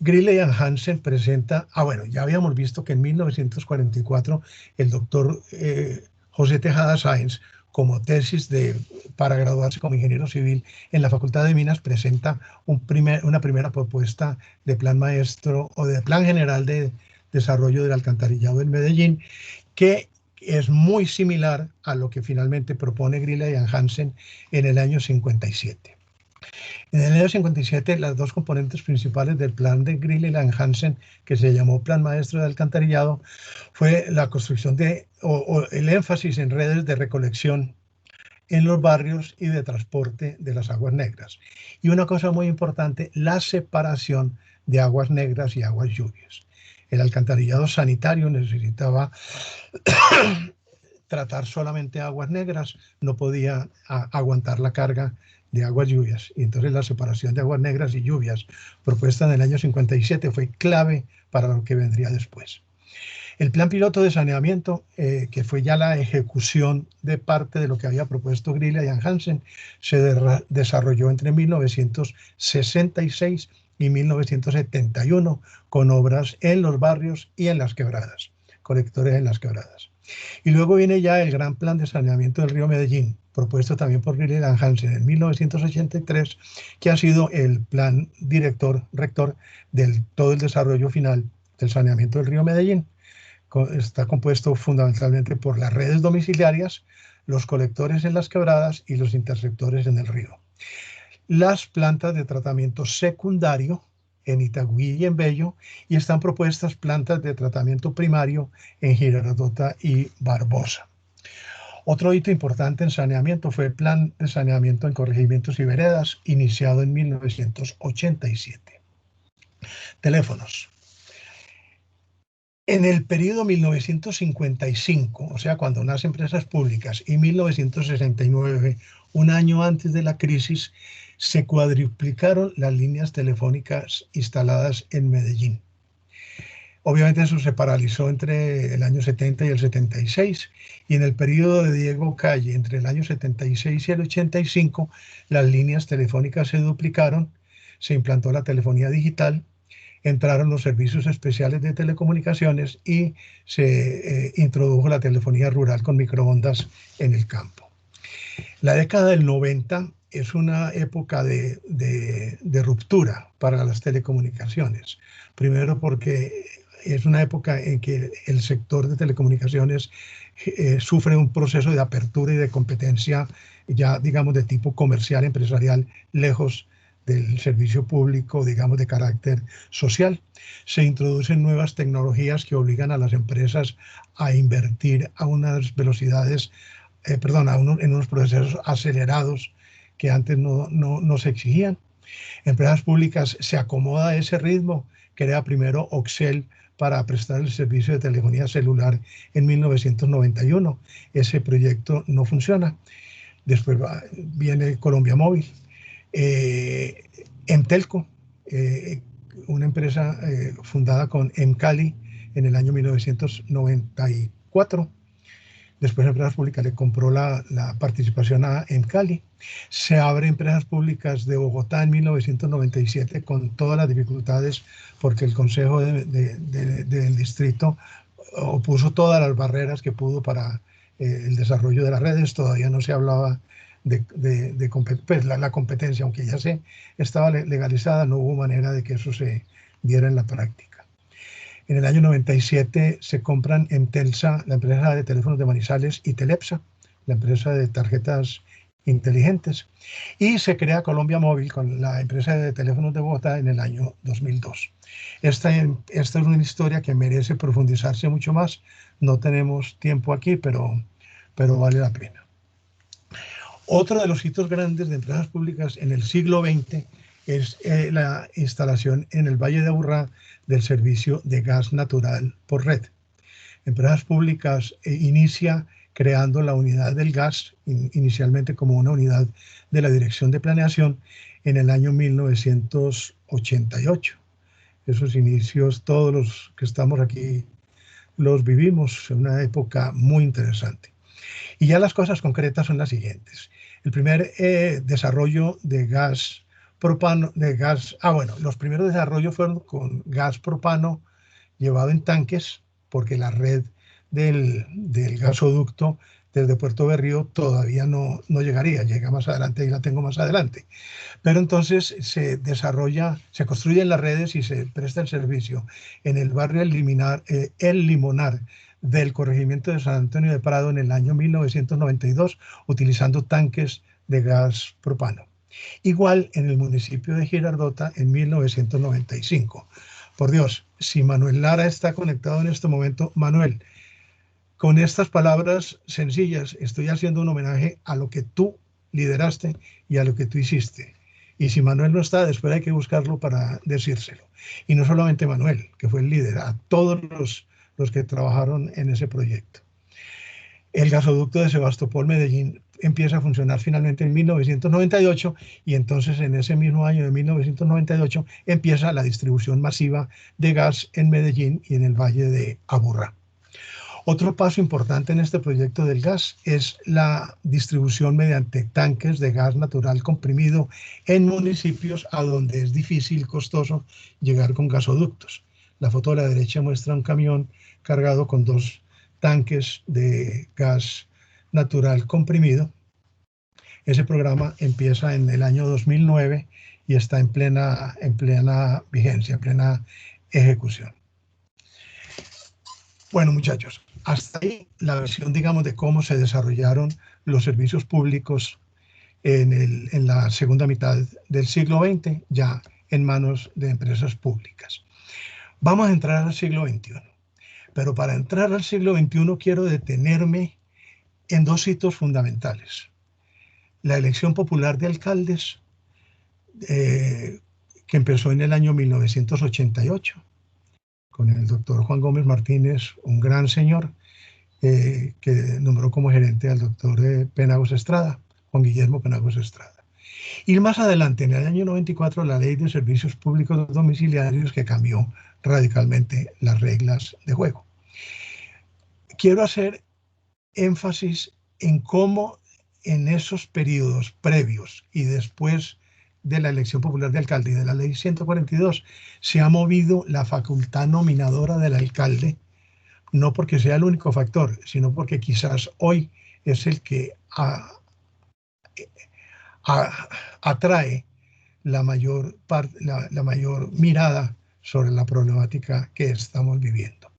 Griley and Hansen presenta, ya habíamos visto que en 1944 el doctor José Tejada Sáenz, como tesis para graduarse como ingeniero civil en la Facultad de Minas, presenta una primera propuesta de plan maestro o de plan general de desarrollo del alcantarillado en Medellín, que es muy similar a lo que finalmente propone Griley and Hansen en el año 57. En el año 57, las dos componentes principales del plan de Greely-Hansen, que se llamó Plan Maestro de Alcantarillado, fue la construcción o el énfasis en redes de recolección en los barrios y de transporte de las aguas negras. Y una cosa muy importante, la separación de aguas negras y aguas lluvias. El alcantarillado sanitario necesitaba tratar solamente aguas negras, no podía aguantar la carga de aguas lluvias. Y entonces la separación de aguas negras y lluvias propuesta en el año 57 fue clave para lo que vendría después. El plan piloto de saneamiento, que fue ya la ejecución de parte de lo que había propuesto Greely-Hansen, se desarrolló entre 1966 y 1971 con obras en los barrios y en las quebradas, colectores en las quebradas. Y luego viene ya el gran plan de saneamiento del río Medellín, propuesto también por Greely-Hansen en 1983, que ha sido el plan rector de todo el desarrollo final del saneamiento del río Medellín. Está compuesto fundamentalmente por las redes domiciliarias, los colectores en las quebradas y los interceptores en el río. Las plantas de tratamiento secundario en Itagüí y en Bello, y están propuestas plantas de tratamiento primario en Girardota y Barbosa. Otro hito importante en saneamiento fue el plan de saneamiento en corregimientos y veredas, iniciado en 1987. Teléfonos. En el periodo 1955, o sea, cuando nacen empresas públicas, y 1969, un año antes de la crisis, se cuadruplicaron las líneas telefónicas instaladas en Medellín. Obviamente eso se paralizó entre el año 70 y el 76, y en el periodo de Diego Calle, entre el año 76 y el 85, las líneas telefónicas se duplicaron, se implantó la telefonía digital, entraron los servicios especiales de telecomunicaciones y se introdujo la telefonía rural con microondas en el campo. La década del 90 es una época de ruptura para las telecomunicaciones. Primero porque es una época en que el sector de telecomunicaciones sufre un proceso de apertura y de competencia ya, digamos, de tipo comercial, empresarial, lejos del servicio público, digamos, de carácter social. Se introducen nuevas tecnologías que obligan a las empresas a invertir a unas velocidades, en unos procesos acelerados que antes no se exigían. Empresas públicas se acomoda a ese ritmo, crea primero Oxel para prestar el servicio de telefonía celular en 1991. Ese proyecto no funciona. Después viene Colombia Móvil. Entelco, una empresa fundada con Encali en el año 1994. Después Empresas Públicas le compró la participación a Encali. Se abre Empresas Públicas de Bogotá en 1997 con todas las dificultades porque el Consejo del Distrito opuso todas las barreras que pudo para el desarrollo de las redes. Todavía no se hablaba pues la competencia, aunque ya se estaba legalizada, no hubo manera de que eso se diera en la práctica. En el año 97 se compran Entelsa, la empresa de teléfonos de Manizales, y Telepsa, la empresa de tarjetas inteligentes, y se crea Colombia Móvil con la empresa de teléfonos de Bogotá en el año 2002. Esta es una historia que merece profundizarse mucho más. No tenemos tiempo aquí, pero vale la pena. Otro de los hitos grandes de empresas públicas en el siglo XX es la instalación en el Valle de Aburrá del servicio de gas natural por red. Empresas Públicas inicia creando la unidad del gas, inicialmente como una unidad de la Dirección de Planeación, en el año 1988. Esos inicios, todos los que estamos aquí los vivimos en una época muy interesante. Y ya las cosas concretas son las siguientes. El primer desarrollo de gas propano, los primeros desarrollos fueron con gas propano llevado en tanques, porque la red del gasoducto desde Puerto Berrío todavía no llegaría, llega más adelante y la tengo más adelante. Pero entonces se construyen las redes y se presta el servicio en el barrio El Limonar del corregimiento de San Antonio de Prado en el año 1992, utilizando tanques de gas propano. Igual en el municipio de Girardota en 1995. Por Dios, si Manuel Lara está conectado en este momento, Manuel, con estas palabras sencillas estoy haciendo un homenaje a lo que tú lideraste y a lo que tú hiciste. Y si Manuel no está, después hay que buscarlo para decírselo. Y no solamente Manuel, que fue el líder, a todos los que trabajaron en ese proyecto. El gasoducto de Sebastopol-Medellín empieza a funcionar finalmente en 1998 y entonces en ese mismo año de 1998 empieza la distribución masiva de gas en Medellín y en el Valle de Aburrá. Otro paso importante en este proyecto del gas es la distribución mediante tanques de gas natural comprimido en municipios a donde es difícil y costoso llegar con gasoductos. La foto de la derecha muestra un camión cargado con 2 tanques de gas natural comprimido. Ese programa empieza en el año 2009 y está en plena vigencia, en plena ejecución. Bueno, muchachos, hasta ahí la versión, digamos, de cómo se desarrollaron los servicios públicos en la segunda mitad del siglo XX, ya en manos de empresas públicas. Vamos a entrar al siglo XXI. Pero para entrar al siglo XXI quiero detenerme en 2 hitos fundamentales. La elección popular de alcaldes, que empezó en el año 1988, con el doctor Juan Gómez Martínez, un gran señor, que nombró como gerente al doctor Penagos Estrada, Juan Guillermo Penagos Estrada. Y más adelante, en el año 94, la Ley de Servicios Públicos Domiciliarios, que cambió radicalmente las reglas de juego. Quiero hacer énfasis en cómo en esos periodos previos y después de la elección popular de alcalde y de la Ley 142 se ha movido la facultad nominadora del alcalde, no porque sea el único factor, sino porque quizás hoy es el que atrae la mayor mirada sobre la problemática que estamos viviendo.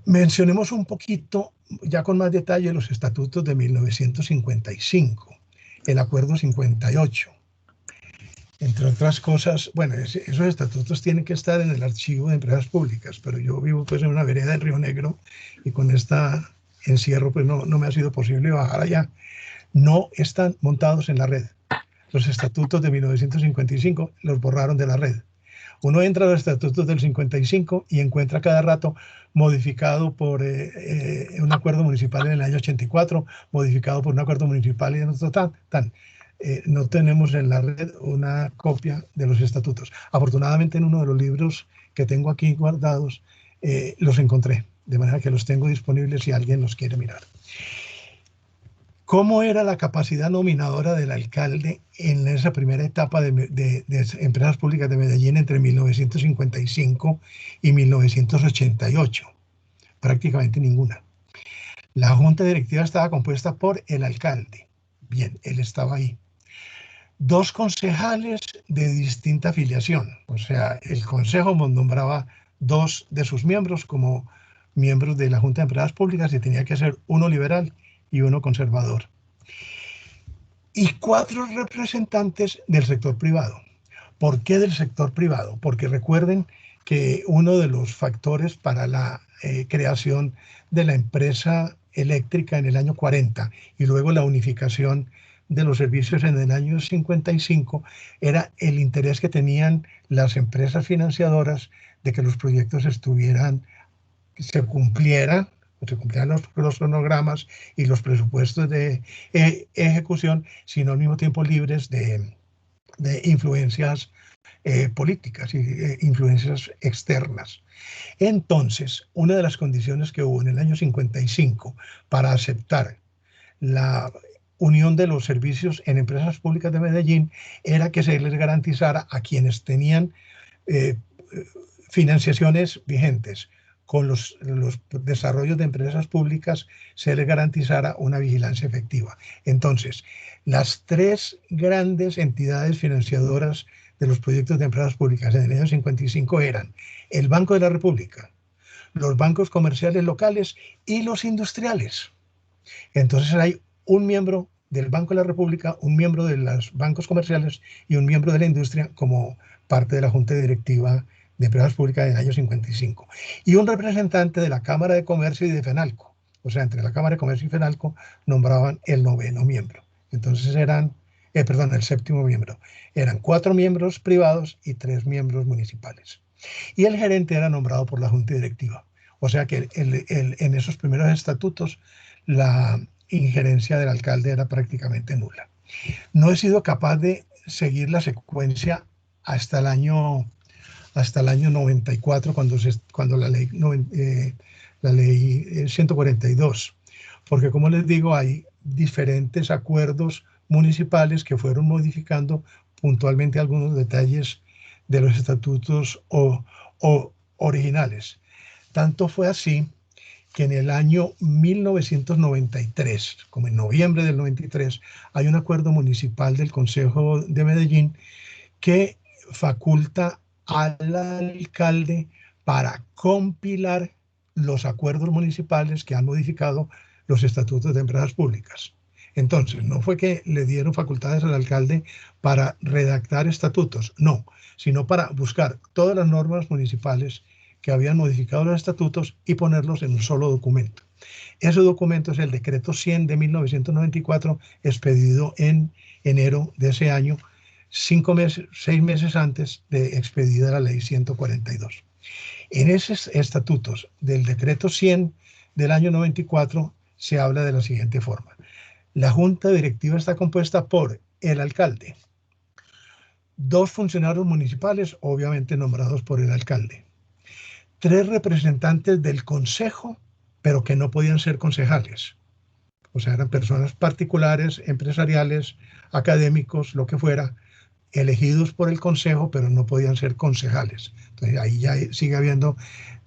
Mencionemos un poquito, ya con más detalle, los estatutos de 1955, el Acuerdo 58. Entre otras cosas, bueno, esos estatutos tienen que estar en el archivo de empresas públicas, pero yo vivo pues en una vereda del Río Negro y con este encierro pues no me ha sido posible bajar allá. No están montados en la red. Los estatutos de 1955 los borraron de la red. Uno entra a los estatutos del 55 y encuentra cada rato modificado por un acuerdo municipal en el año 84, modificado por un acuerdo municipal y en otro no tenemos en la red una copia de los estatutos. Afortunadamente en uno de los libros que tengo aquí guardados los encontré, de manera que los tengo disponibles si alguien los quiere mirar. ¿Cómo era la capacidad nominadora del alcalde en esa primera etapa de empresas públicas de Medellín entre 1955 y 1988? Prácticamente ninguna. La junta directiva estaba compuesta por el alcalde. Bien, él estaba ahí. 2 concejales de distinta afiliación. O sea, el consejo nombraba 2 de sus miembros como miembros de la junta de empresas públicas y tenía que ser uno liberal y uno conservador. Y 4 representantes del sector privado. ¿Por qué del sector privado? Porque recuerden que uno de los factores para la creación de la empresa eléctrica en el año 40 y luego la unificación de los servicios en el año 55 era el interés que tenían las empresas financiadoras de que los proyectos se cumplieran los cronogramas y los presupuestos de ejecución, sino al mismo tiempo libres de influencias políticas y influencias externas. Entonces, una de las condiciones que hubo en el año 55 para aceptar la unión de los servicios en empresas públicas de Medellín era que se les garantizara a quienes tenían financiaciones vigentes con los desarrollos de empresas públicas, se les garantizara una vigilancia efectiva. Entonces, las 3 grandes entidades financiadoras de los proyectos de empresas públicas en el año 55 eran el Banco de la República, los bancos comerciales locales y los industriales. Entonces hay un miembro del Banco de la República, un miembro de los bancos comerciales y un miembro de la industria como parte de la Junta Directiva de Empresas Públicas del año 55. Y un representante de la Cámara de Comercio y de FENALCO. O sea, entre la Cámara de Comercio y FENALCO nombraban el 9º miembro. Entonces eran, el 7º miembro. Eran 4 miembros privados y 3 miembros municipales. Y el gerente era nombrado por la Junta Directiva. O sea que en esos primeros estatutos la injerencia del alcalde era prácticamente nula. No he sido capaz de seguir la secuencia hasta el año 94, cuando la ley 142, porque como les digo, hay diferentes acuerdos municipales que fueron modificando puntualmente algunos detalles de los estatutos originales. Tanto fue así que en el año 1993, como en noviembre del 93, hay un acuerdo municipal del Consejo de Medellín que faculta al alcalde para compilar los acuerdos municipales que han modificado los estatutos de empresas públicas. Entonces, no fue que le dieron facultades al alcalde para redactar estatutos, no, sino para buscar todas las normas municipales que habían modificado los estatutos y ponerlos en un solo documento. Ese documento es el Decreto 100 de 1994, expedido en enero de ese año, 6 meses antes de expedida la Ley 142. En esos estatutos del Decreto 100 del año 94 se habla de la siguiente forma. La Junta Directiva está compuesta por el alcalde, 2 funcionarios municipales, obviamente nombrados por el alcalde, 3 representantes del consejo, pero que no podían ser concejales. O sea, eran personas particulares, empresariales, académicos, lo que fuera, elegidos por el consejo, pero no podían ser concejales. Entonces ahí ya sigue habiendo,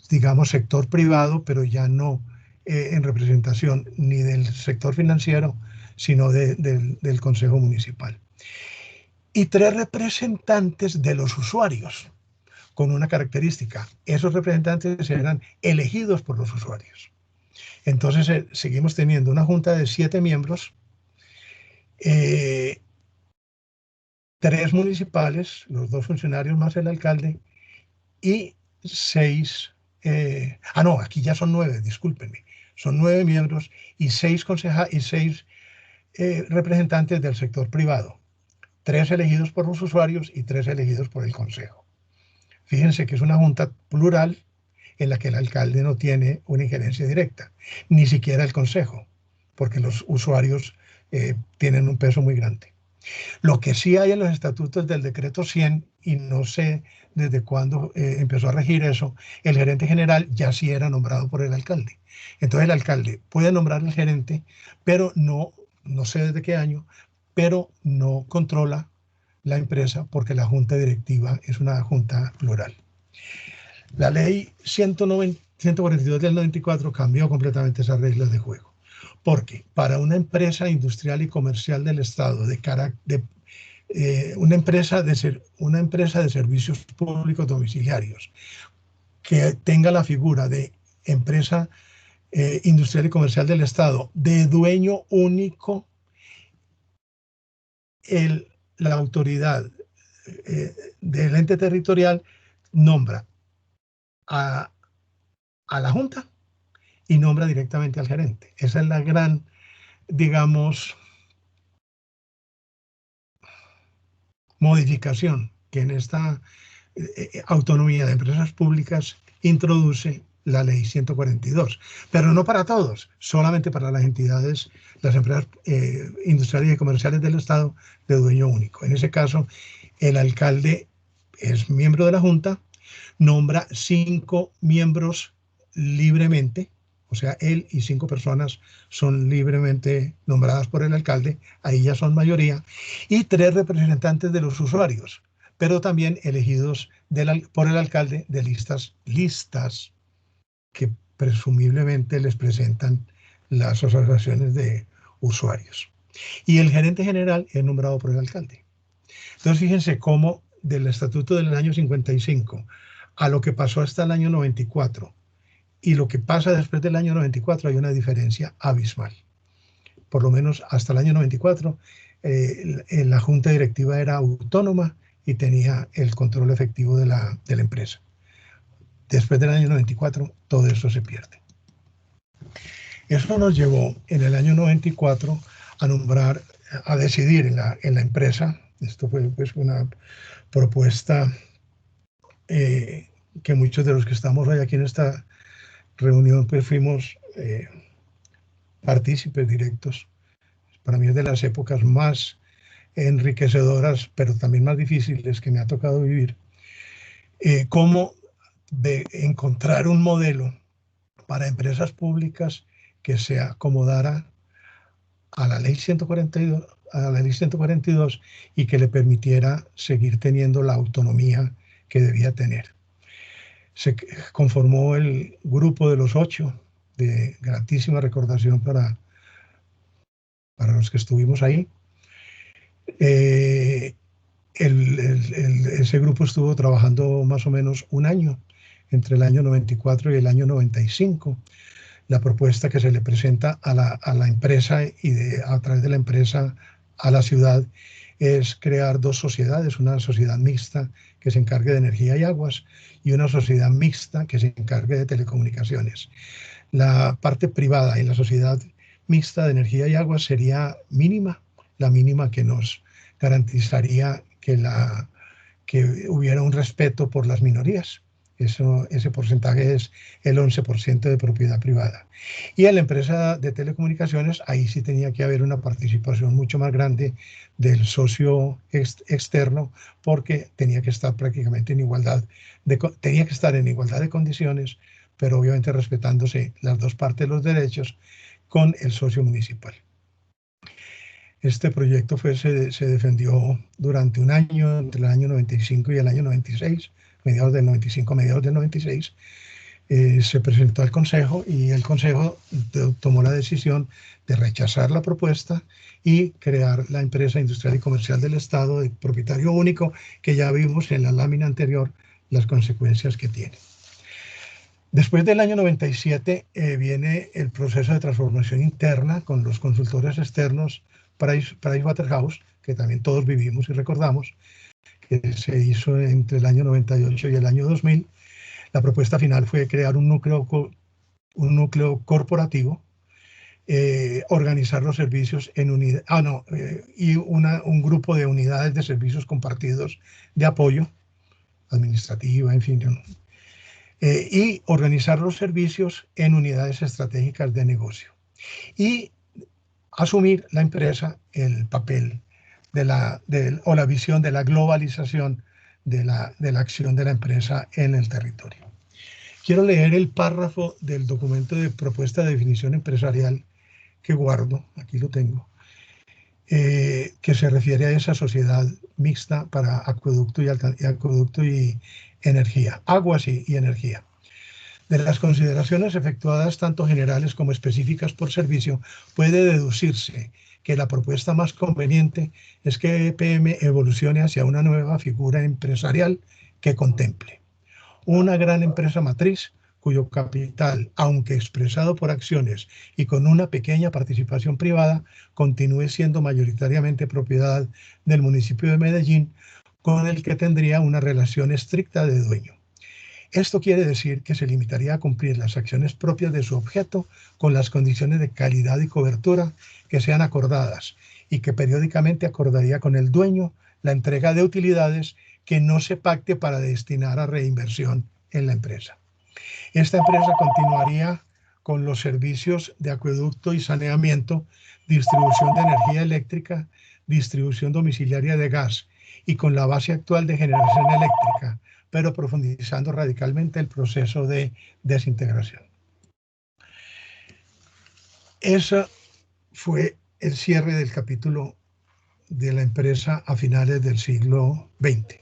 digamos, sector privado, pero ya no en representación ni del sector financiero, sino del consejo municipal. Y 3 representantes de los usuarios, con una característica: esos representantes eran elegidos por los usuarios. Entonces seguimos teniendo una junta de 7 miembros, 3 municipales, los 2 funcionarios más el alcalde, y 6, aquí ya son 9, discúlpenme, son 9 miembros y 6 representantes del sector privado, 3 elegidos por los usuarios y 3 elegidos por el consejo. Fíjense que es una junta plural en la que el alcalde no tiene una injerencia directa, ni siquiera el consejo, porque los usuarios tienen un peso muy grande. Lo que sí hay en los estatutos del Decreto 100, y no sé desde cuándo empezó a regir eso, el gerente general ya sí era nombrado por el alcalde. Entonces el alcalde puede nombrar al gerente, pero no sé desde qué año, pero no controla la empresa porque la junta directiva es una junta plural. La ley 142 del 94 cambió completamente esas reglas de juego, porque para una empresa industrial y comercial del Estado, una empresa de servicios públicos domiciliarios que tenga la figura de empresa industrial y comercial del Estado de dueño único, la autoridad del ente territorial nombra a la junta y nombra directamente al gerente. Esa es la gran, digamos, modificación que en esta autonomía de empresas públicas introduce la ley 142, pero no para todos, solamente para las entidades, las empresas industriales y comerciales del Estado de dueño único. En ese caso, el alcalde es miembro de la junta, nombra 5 miembros libremente, o sea, él y 5 personas son libremente nombradas por el alcalde, ahí ya son mayoría, y 3 representantes de los usuarios, pero también elegidos por el alcalde de listas que presumiblemente les presentan las asociaciones de usuarios. Y el gerente general es nombrado por el alcalde. Entonces, fíjense cómo del estatuto del año 55 a lo que pasó hasta el año 94 y lo que pasa después del año 94 hay una diferencia abismal. por lo menos hasta el año 94, la junta directiva era autónoma y tenía el control efectivo de la empresa. Después del año 94, todo eso se pierde. Eso nos llevó en el año 94 a decidir en la empresa. Esto fue pues una propuesta que muchos de los que estamos hoy aquí en esta reunión pues fuimos partícipes directos. Para mí es de las épocas más enriquecedoras, pero también más difíciles que me ha tocado vivir. Cómo encontrar un modelo para empresas públicas que se acomodara a la ley 142 y que le permitiera seguir teniendo la autonomía que debía tener. Se conformó el grupo de los 8, de gratísima recordación para los que estuvimos ahí. Ese grupo estuvo trabajando más o menos un año, entre el año 94 y el año 95. La propuesta que se le presenta a la empresa y a través de la empresa a la ciudad es crear 2 sociedades, una sociedad mixta que se encargue de energía y aguas y una sociedad mixta que se encargue de telecomunicaciones. La parte privada y la sociedad mixta de energía y aguas sería mínima, la mínima que nos garantizaría que hubiera un respeto por las minorías. Ese porcentaje es el 11% de propiedad privada. Y en la empresa de telecomunicaciones, ahí sí tenía que haber una participación mucho más grande del socio externo, porque tenía que estar prácticamente en igualdad de condiciones, pero obviamente respetándose las 2 partes de los derechos con el socio municipal. Este proyecto se defendió durante un año, entre el año 95 y el año 96, mediados del 95, mediados del 96, se presentó al Consejo y el Consejo tomó la decisión de rechazar la propuesta y crear la empresa industrial y comercial del Estado de propietario único, que ya vimos en la lámina anterior las consecuencias que tiene. Después del año 97 viene el proceso de transformación interna con los consultores externos Pricewaterhouse, que también todos vivimos y recordamos, que se hizo entre el año 98 y el año 2000. La propuesta final fue crear un núcleo corporativo, organizar los servicios en un grupo de unidades de servicios compartidos de apoyo administrativa, en fin, y organizar los servicios en unidades estratégicas de negocio. Y asumir la empresa el papel o la visión de la globalización de la acción de la empresa en el territorio. Quiero leer el párrafo del documento de propuesta de definición empresarial que guardo, aquí lo tengo, que se refiere a esa sociedad mixta para acueducto y energía, aguas y energía. De las consideraciones efectuadas, tanto generales como específicas por servicio, puede deducirse que la propuesta más conveniente es que EPM evolucione hacia una nueva figura empresarial que contemple una gran empresa matriz cuyo capital, aunque expresado por acciones y con una pequeña participación privada, continúe siendo mayoritariamente propiedad del municipio de Medellín, con el que tendría una relación estricta de dueño. Esto quiere decir que se limitaría a cumplir las acciones propias de su objeto con las condiciones de calidad y cobertura que sean acordadas y que periódicamente acordaría con el dueño la entrega de utilidades que no se pacte para destinar a reinversión en la empresa. Esta empresa continuaría con los servicios de acueducto y saneamiento, distribución de energía eléctrica, distribución domiciliaria de gas y con la base actual de generación eléctrica, pero profundizando radicalmente el proceso de desintegración. Ese fue el cierre del capítulo de la empresa a finales del siglo XX.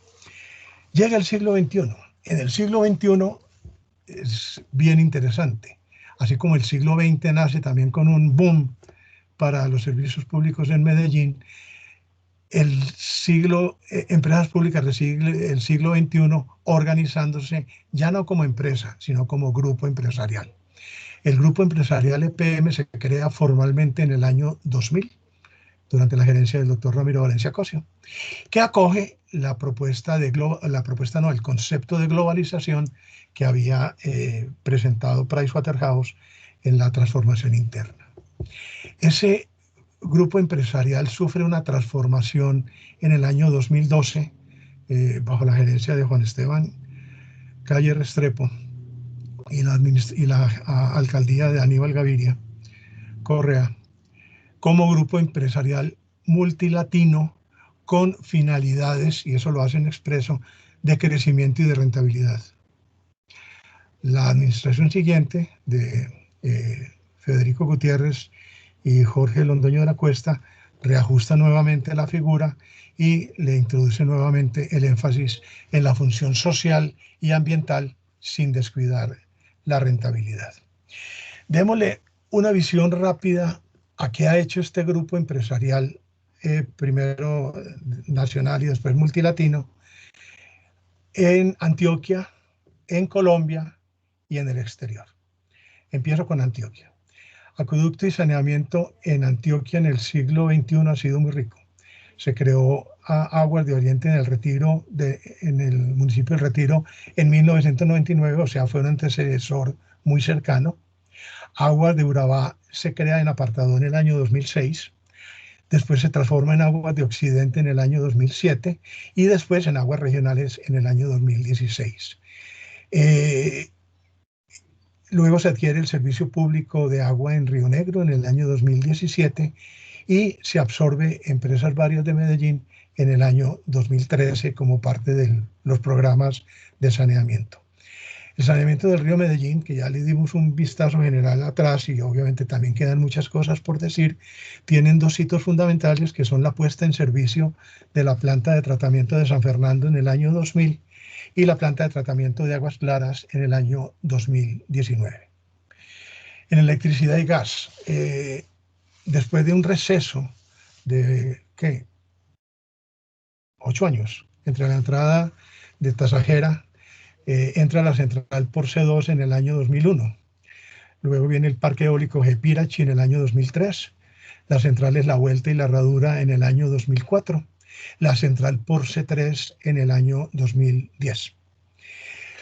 Llega el siglo XXI. En el siglo XXI es bien interesante. Así como el siglo XX nace también con un boom para los servicios públicos en Medellín, empresas públicas recibe el siglo XXI organizándose ya no como empresa, sino como grupo empresarial. El grupo empresarial EPM se crea formalmente en el año 2000, durante la gerencia del doctor Ramiro Valencia Cosio, que acoge el concepto de globalización que había presentado Pricewaterhouse en la transformación interna. Ese grupo empresarial sufre una transformación en el año 2012 bajo la gerencia de Juan Esteban Calle Restrepo y la alcaldía de Aníbal Gaviria Correa, como grupo empresarial multilatino con finalidades, y eso lo hacen expreso, de crecimiento y de rentabilidad. La administración siguiente de Federico Gutiérrez y Jorge Londoño de la Cuesta reajusta nuevamente la figura y le introduce nuevamente el énfasis en la función social y ambiental sin descuidar la rentabilidad. Démosle una visión rápida a qué ha hecho este grupo empresarial, primero nacional y después multilatino, en Antioquia, en Colombia y en el exterior. Empiezo con Antioquia. Acueducto y saneamiento en Antioquia en el siglo XXI ha sido muy rico. Se creó Aguas de Oriente en el Retiro, en el municipio del Retiro en 1999, o sea, fue un antecesor muy cercano. Aguas de Urabá se crea en Apartadó en el año 2006. Después se transforma en Aguas de Occidente en el año 2007 y después en Aguas Regionales en el año 2016. Luego se adquiere el servicio público de agua en Río Negro en el año 2017 y se absorbe Empresas Varias de Medellín en el año 2013 como parte de los programas de saneamiento. El saneamiento del río Medellín, que ya le dimos un vistazo general atrás y obviamente también quedan muchas cosas por decir, tienen dos hitos fundamentales que son la puesta en servicio de la planta de tratamiento de San Fernando en el año 2000 y la planta de tratamiento de Aguas Claras en el año 2019. En electricidad y gas, después de un receso de, ¿qué?, 8 años, entre la entrada de Tasajera, entra la central por C2 en el año 2001. Luego viene el parque eólico Gepirachi en el año 2003, las centrales La Vuelta y La Herradura en el año 2004, la central por C3 en el año 2010.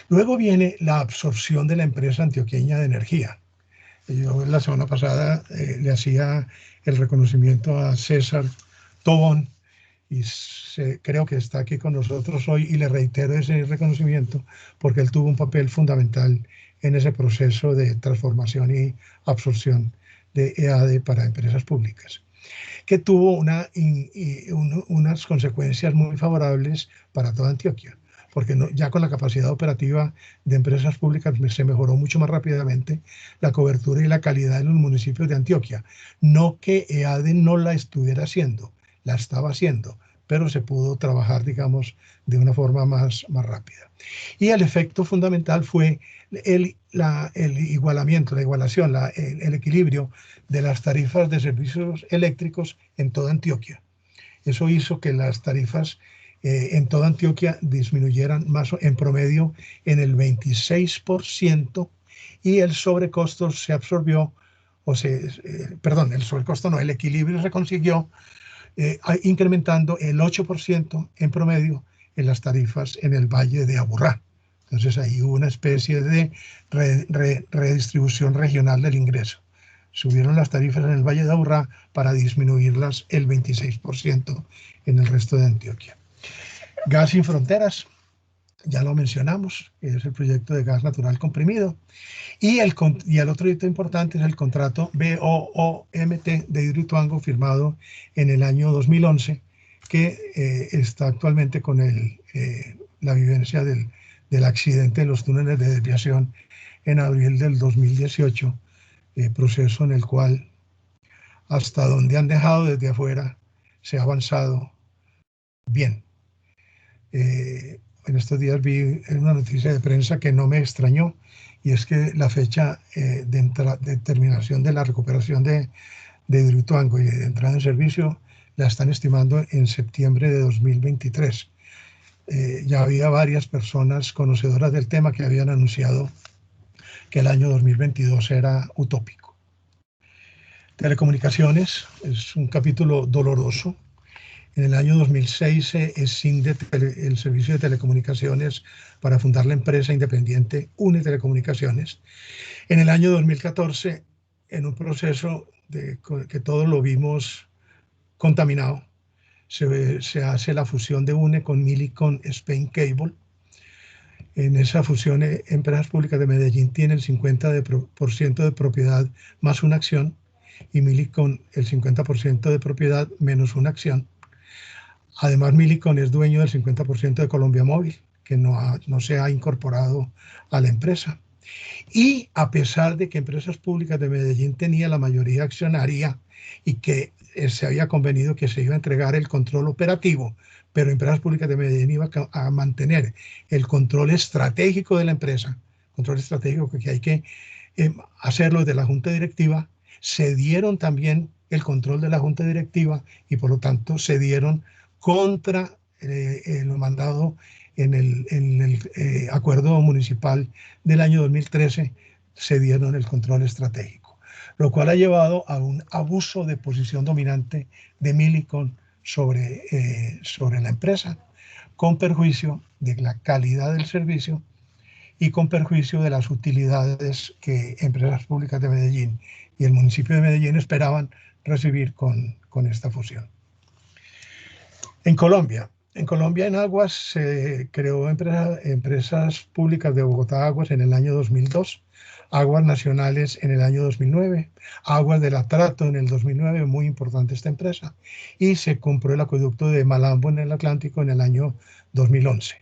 Luego viene la absorción de la empresa antioqueña de energía. Yo la semana pasada le hacía el reconocimiento a César Tobón y creo que está aquí con nosotros hoy y le reitero ese reconocimiento porque él tuvo un papel fundamental en ese proceso de transformación y absorción de EADE para empresas públicas, que tuvo unas consecuencias muy favorables para toda Antioquia, porque ya con la capacidad operativa de empresas públicas se mejoró mucho más rápidamente la cobertura y la calidad en los municipios de Antioquia. No que EADE no la estuviera haciendo, la estaba haciendo, pero se pudo trabajar, digamos, de una forma más rápida. Y el efecto fundamental fue el igualamiento, la igualación, el equilibrio de las tarifas de servicios eléctricos en toda Antioquia. Eso hizo que las tarifas en toda Antioquia disminuyeran más en promedio en el 26% y el sobrecosto se absorbió, el sobrecosto no, el equilibrio se consiguió incrementando el 8% en promedio en las tarifas en el Valle de Aburrá. Entonces ahí hubo una especie de redistribución regional del ingreso. Subieron las tarifas en el Valle de Aburrá para disminuirlas el 26% en el resto de Antioquia. Gas sin fronteras, ya lo mencionamos, es el proyecto de gas natural comprimido. Y el otro hito importante es el contrato BOOMT de Hidroituango firmado en el año 2011, que está actualmente con la vivencia del accidente de los túneles de desviación en abril del 2018, proceso en el cual hasta donde han dejado desde afuera se ha avanzado bien. En estos días vi una noticia de prensa que no me extrañó, y es que la fecha de terminación de la recuperación de Hidroituango y de entrada en servicio la están estimando en septiembre de 2023. Ya había varias personas conocedoras del tema que habían anunciado que el año 2022 era utópico. Telecomunicaciones es un capítulo doloroso. En el año 2006 se escinde el servicio de telecomunicaciones para fundar la empresa independiente UNE Telecomunicaciones. En el año 2014, en un proceso que todos lo vimos contaminado, se hace la fusión de UNE con Millicom Spain Cable. En esa fusión, Empresas Públicas de Medellín tiene el 50% de propiedad más una acción y Millicom el 50% de propiedad menos una acción. Además, Millicom es dueño del 50% de Colombia Móvil, que no se ha incorporado a la empresa. Y a pesar de que Empresas Públicas de Medellín tenía la mayoría accionaria y que se había convenido que se iba a entregar el control operativo, pero Empresas Públicas de Medellín iba a mantener el control estratégico de la empresa, control estratégico que hay que hacerlo desde la Junta Directiva, cedieron también el control de la Junta Directiva y por lo tanto cedieron contra lo mandado en el acuerdo municipal del año 2013, cedieron el control estratégico, lo cual ha llevado a un abuso de posición dominante de Millicom sobre la empresa, con perjuicio de la calidad del servicio y con perjuicio de las utilidades que Empresas Públicas de Medellín y el municipio de Medellín esperaban recibir con esta fusión. En Colombia, en Aguas se creó Empresas Públicas de Bogotá Aguas en el año 2002, Aguas Nacionales en el año 2009, Aguas del Atrato en el 2009, muy importante esta empresa, y se compró el acueducto de Malambo en el Atlántico en el año 2011.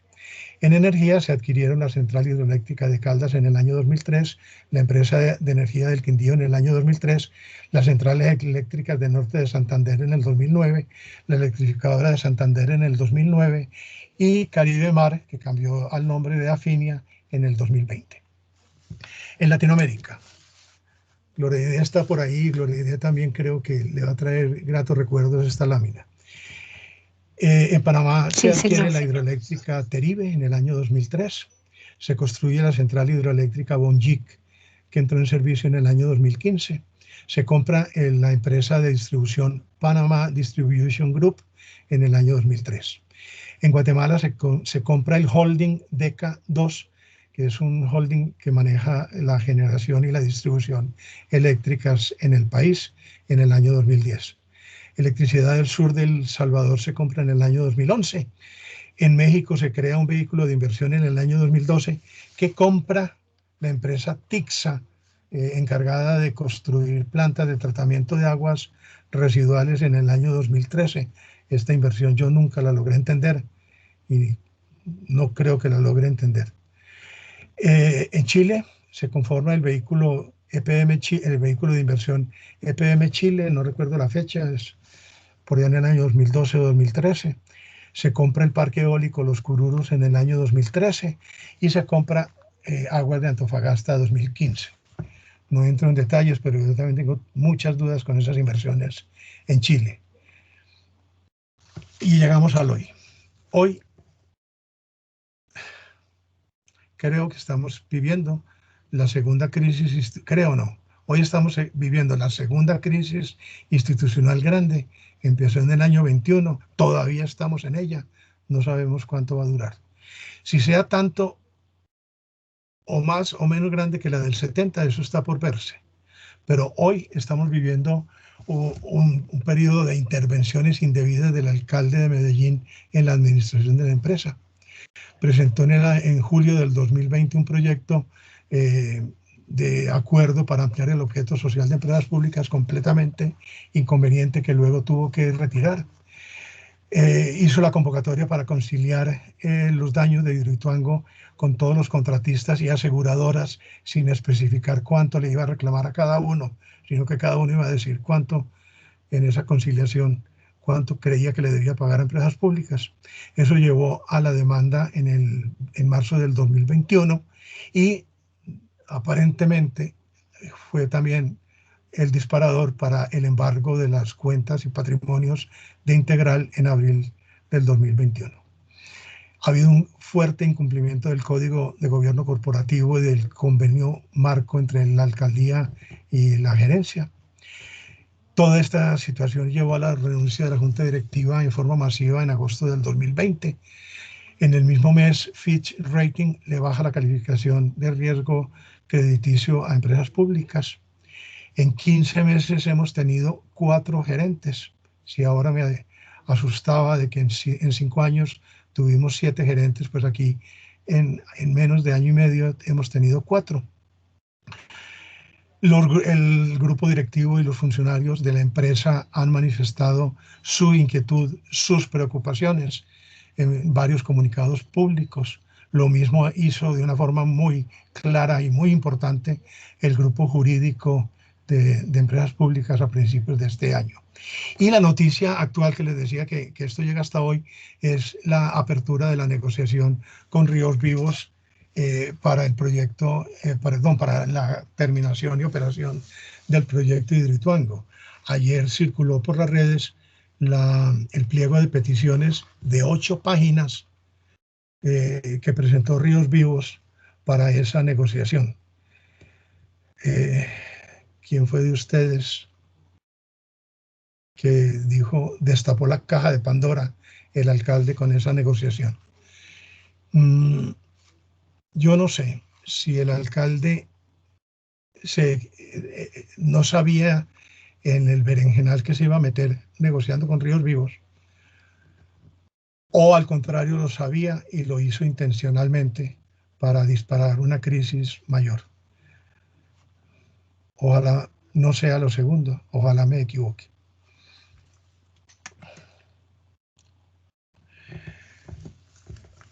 En energía se adquirieron la central hidroeléctrica de Caldas en el año 2003, la empresa de energía del Quindío en el año 2003, las centrales eléctricas del norte de Santander en el 2009, la electrificadora de Santander en el 2009 y Caribe Mar, que cambió al nombre de Afinia, en el 2020. En Latinoamérica, Gloria Idea está por ahí, Gloria Idea también creo que le va a traer gratos recuerdos esta lámina. En Panamá se adquiere la hidroeléctrica Teribe en el año 2003. Se construye la central hidroeléctrica Bonjic, que entró en servicio en el año 2015. Se compra la empresa de distribución Panama Distribution Group en el año 2003. En Guatemala se compra el holding DECA 2, que es un holding que maneja la generación y la distribución eléctricas en el país en el año 2010. Electricidad del Sur del Salvador se compra en el año 2011. En México se crea un vehículo de inversión en el año 2012 que compra la empresa Tixa, encargada de construir plantas de tratamiento de aguas residuales en el año 2013. Esta inversión yo nunca la logré entender y no creo que la logre entender. En Chile se conforma el vehículo el vehículo de inversión EPM Chile, no recuerdo la fecha, es por allá en el año 2012 o 2013. Se compra el parque eólico Los Cururos en el año 2013 y se compra Aguas de Antofagasta 2015. No entro en detalles, pero yo también tengo muchas dudas con esas inversiones en Chile. Y llegamos al hoy. Hoy creo que estamos viviendo la segunda crisis, creo no, hoy estamos viviendo la segunda crisis institucional grande, empezó en el año 21, todavía estamos en ella, no sabemos cuánto va a durar. Si sea tanto o más o menos grande que la del 70, eso está por verse. Pero hoy estamos viviendo un periodo de intervenciones indebidas del alcalde de Medellín en la administración de la empresa. Presentó en julio del 2020 un proyecto de acuerdo para ampliar el objeto social de empresas públicas completamente inconveniente que luego tuvo que retirar. Hizo la convocatoria para conciliar los daños de Hidroituango con todos los contratistas y aseguradoras sin especificar cuánto le iba a reclamar a cada uno, sino que cada uno iba a decir cuánto en esa conciliación, cuánto creía que le debía pagar a empresas públicas. Eso llevó a la demanda en marzo del 2021 y aparentemente fue también el disparador para el embargo de las cuentas y patrimonios de Integral en abril del 2021. Ha habido un fuerte incumplimiento del Código de Gobierno Corporativo y del convenio marco entre la alcaldía y la gerencia. Toda esta situación llevó a la renuncia de la Junta Directiva en forma masiva en agosto del 2020. En el mismo mes, Fitch Rating le baja la calificación de riesgo crediticio a empresas públicas. En 15 meses hemos tenido 4 gerentes. Si ahora me asustaba de que en 5 años tuvimos 7 gerentes, pues aquí en menos de año y medio hemos tenido 4. El grupo directivo y los funcionarios de la empresa han manifestado su inquietud, sus preocupaciones en varios comunicados públicos. Lo mismo hizo de una forma muy clara y muy importante el grupo jurídico de empresas públicas a principios de este año. Y la noticia actual que les decía que esto llega hasta hoy es la apertura de la negociación con Ríos Vivos para el proyecto, para la terminación y operación del proyecto Hidroituango. Ayer circuló por las redes el pliego de peticiones de 8 páginas que presentó Ríos Vivos para esa negociación. ¿Quién fue de ustedes que destapó la caja de Pandora, el alcalde, con esa negociación? Yo no sé si el alcalde no sabía en el berenjenal que se iba a meter negociando con Ríos Vivos, o al contrario lo sabía y lo hizo intencionalmente para disparar una crisis mayor. Ojalá no sea lo segundo, ojalá me equivoque.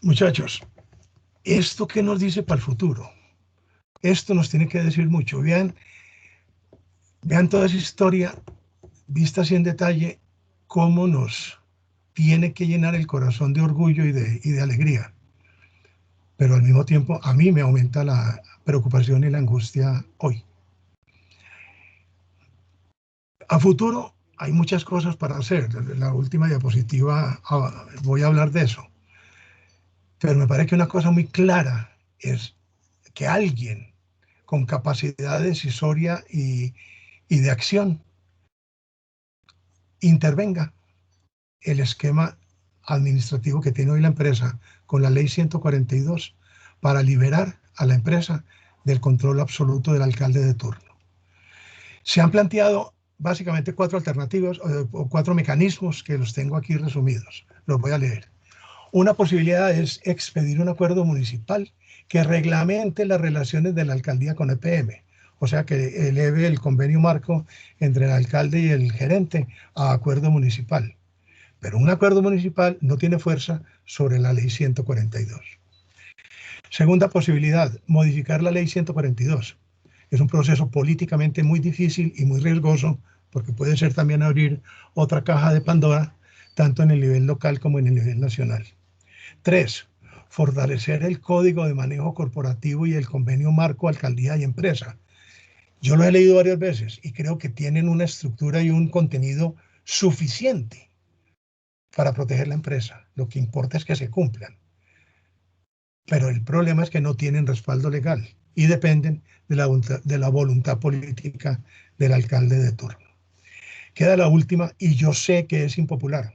Muchachos, ¿esto qué nos dice para el futuro? Esto nos tiene que decir mucho. Vean toda esa historia vista así en detalle, cómo nos tiene que llenar el corazón de orgullo y de alegría. Pero al mismo tiempo a mí me aumenta la preocupación y la angustia hoy. A futuro hay muchas cosas para hacer. En la última diapositiva voy a hablar de eso. Pero me parece que una cosa muy clara es que alguien con capacidad decisoria y de acción intervenga el esquema administrativo que tiene hoy la empresa con la ley 142 para liberar a la empresa del control absoluto del alcalde de turno. Se han planteado básicamente 4 alternativas o 4 mecanismos que los tengo aquí resumidos. Los voy a leer. Una posibilidad es expedir un acuerdo municipal que reglamente las relaciones de la alcaldía con EPM, o sea, que eleve el convenio marco entre el alcalde y el gerente a acuerdo municipal. Pero un acuerdo municipal no tiene fuerza sobre la ley 142. Segunda posibilidad, modificar la ley 142. Es un proceso políticamente muy difícil y muy riesgoso, porque puede ser también abrir otra caja de Pandora, tanto en el nivel local como en el nivel nacional. 3. Fortalecer el Código de Manejo Corporativo y el convenio marco alcaldía y empresa. Yo lo he leído varias veces y creo que tienen una estructura y un contenido suficiente para proteger la empresa. Lo que importa es que se cumplan. Pero el problema es que no tienen respaldo legal y dependen de la voluntad política del alcalde de turno. Queda la última, y yo sé que es impopular.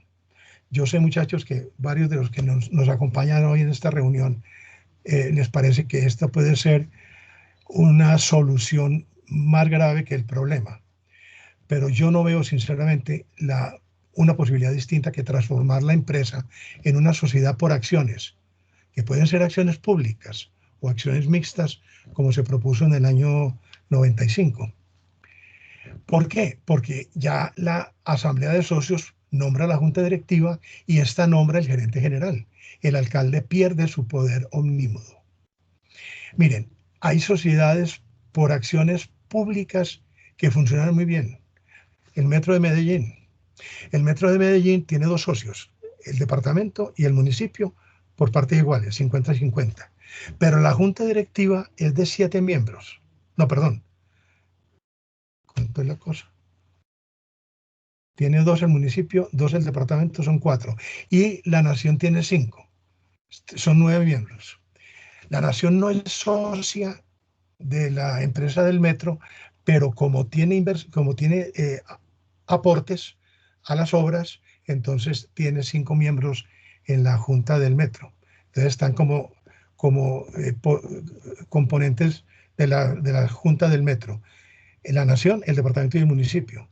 Yo sé, muchachos, que varios de los que nos acompañan hoy en esta reunión les parece que esta puede ser una solución más grave que el problema. Pero yo no veo, sinceramente, una posibilidad distinta que transformar la empresa en una sociedad por acciones, que pueden ser acciones públicas o acciones mixtas, como se propuso en el año 95. ¿Por qué? Porque ya la Asamblea de Socios nombra la Junta Directiva y esta nombra el gerente general. El alcalde pierde su poder omnímodo. Miren, hay sociedades por acciones públicas que funcionan muy bien. El Metro de Medellín. El Metro de Medellín tiene 2 socios, el departamento y el municipio, por partes iguales, 50-50. Pero la Junta Directiva es de 7 miembros. No, perdón. ¿Cuánto es la cosa? Tiene 2 el municipio, 2 el departamento, son 4. Y la Nación tiene 5. Son 9 miembros. La Nación no es socia de la empresa del metro, pero como tiene aportes a las obras, entonces tiene 5 miembros en la Junta del Metro. Entonces están como componentes de la Junta del Metro. En la Nación, el departamento y el municipio.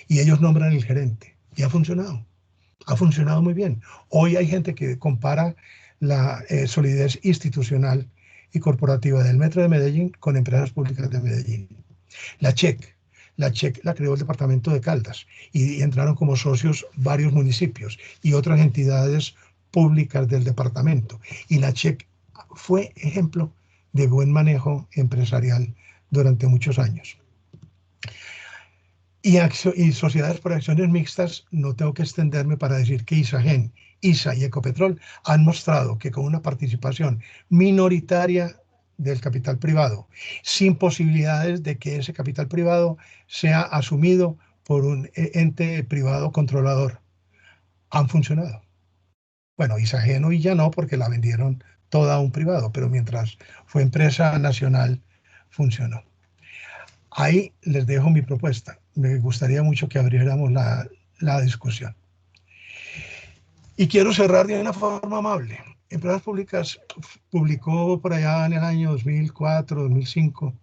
Y ellos nombran el gerente. Y ha funcionado muy bien. Hoy hay gente que compara la solidez institucional y corporativa del Metro de Medellín con empresas públicas de Medellín. La CHEC la creó el departamento de Caldas y entraron como socios varios municipios y otras entidades públicas del departamento. Y la CHEC fue ejemplo de buen manejo empresarial durante muchos años. Y sociedades por acciones mixtas, no tengo que extenderme para decir que Isagen, ISA y Ecopetrol han mostrado que con una participación minoritaria del capital privado, sin posibilidades de que ese capital privado sea asumido por un ente privado controlador, han funcionado. Bueno, Isagen hoy ya no, porque la vendieron toda a un privado, pero mientras fue empresa nacional, funcionó. Ahí les dejo mi propuesta. Me gustaría mucho que abriéramos la discusión. Y quiero cerrar de una forma amable. Empresas Públicas publicó por allá en el año 2004, 2005,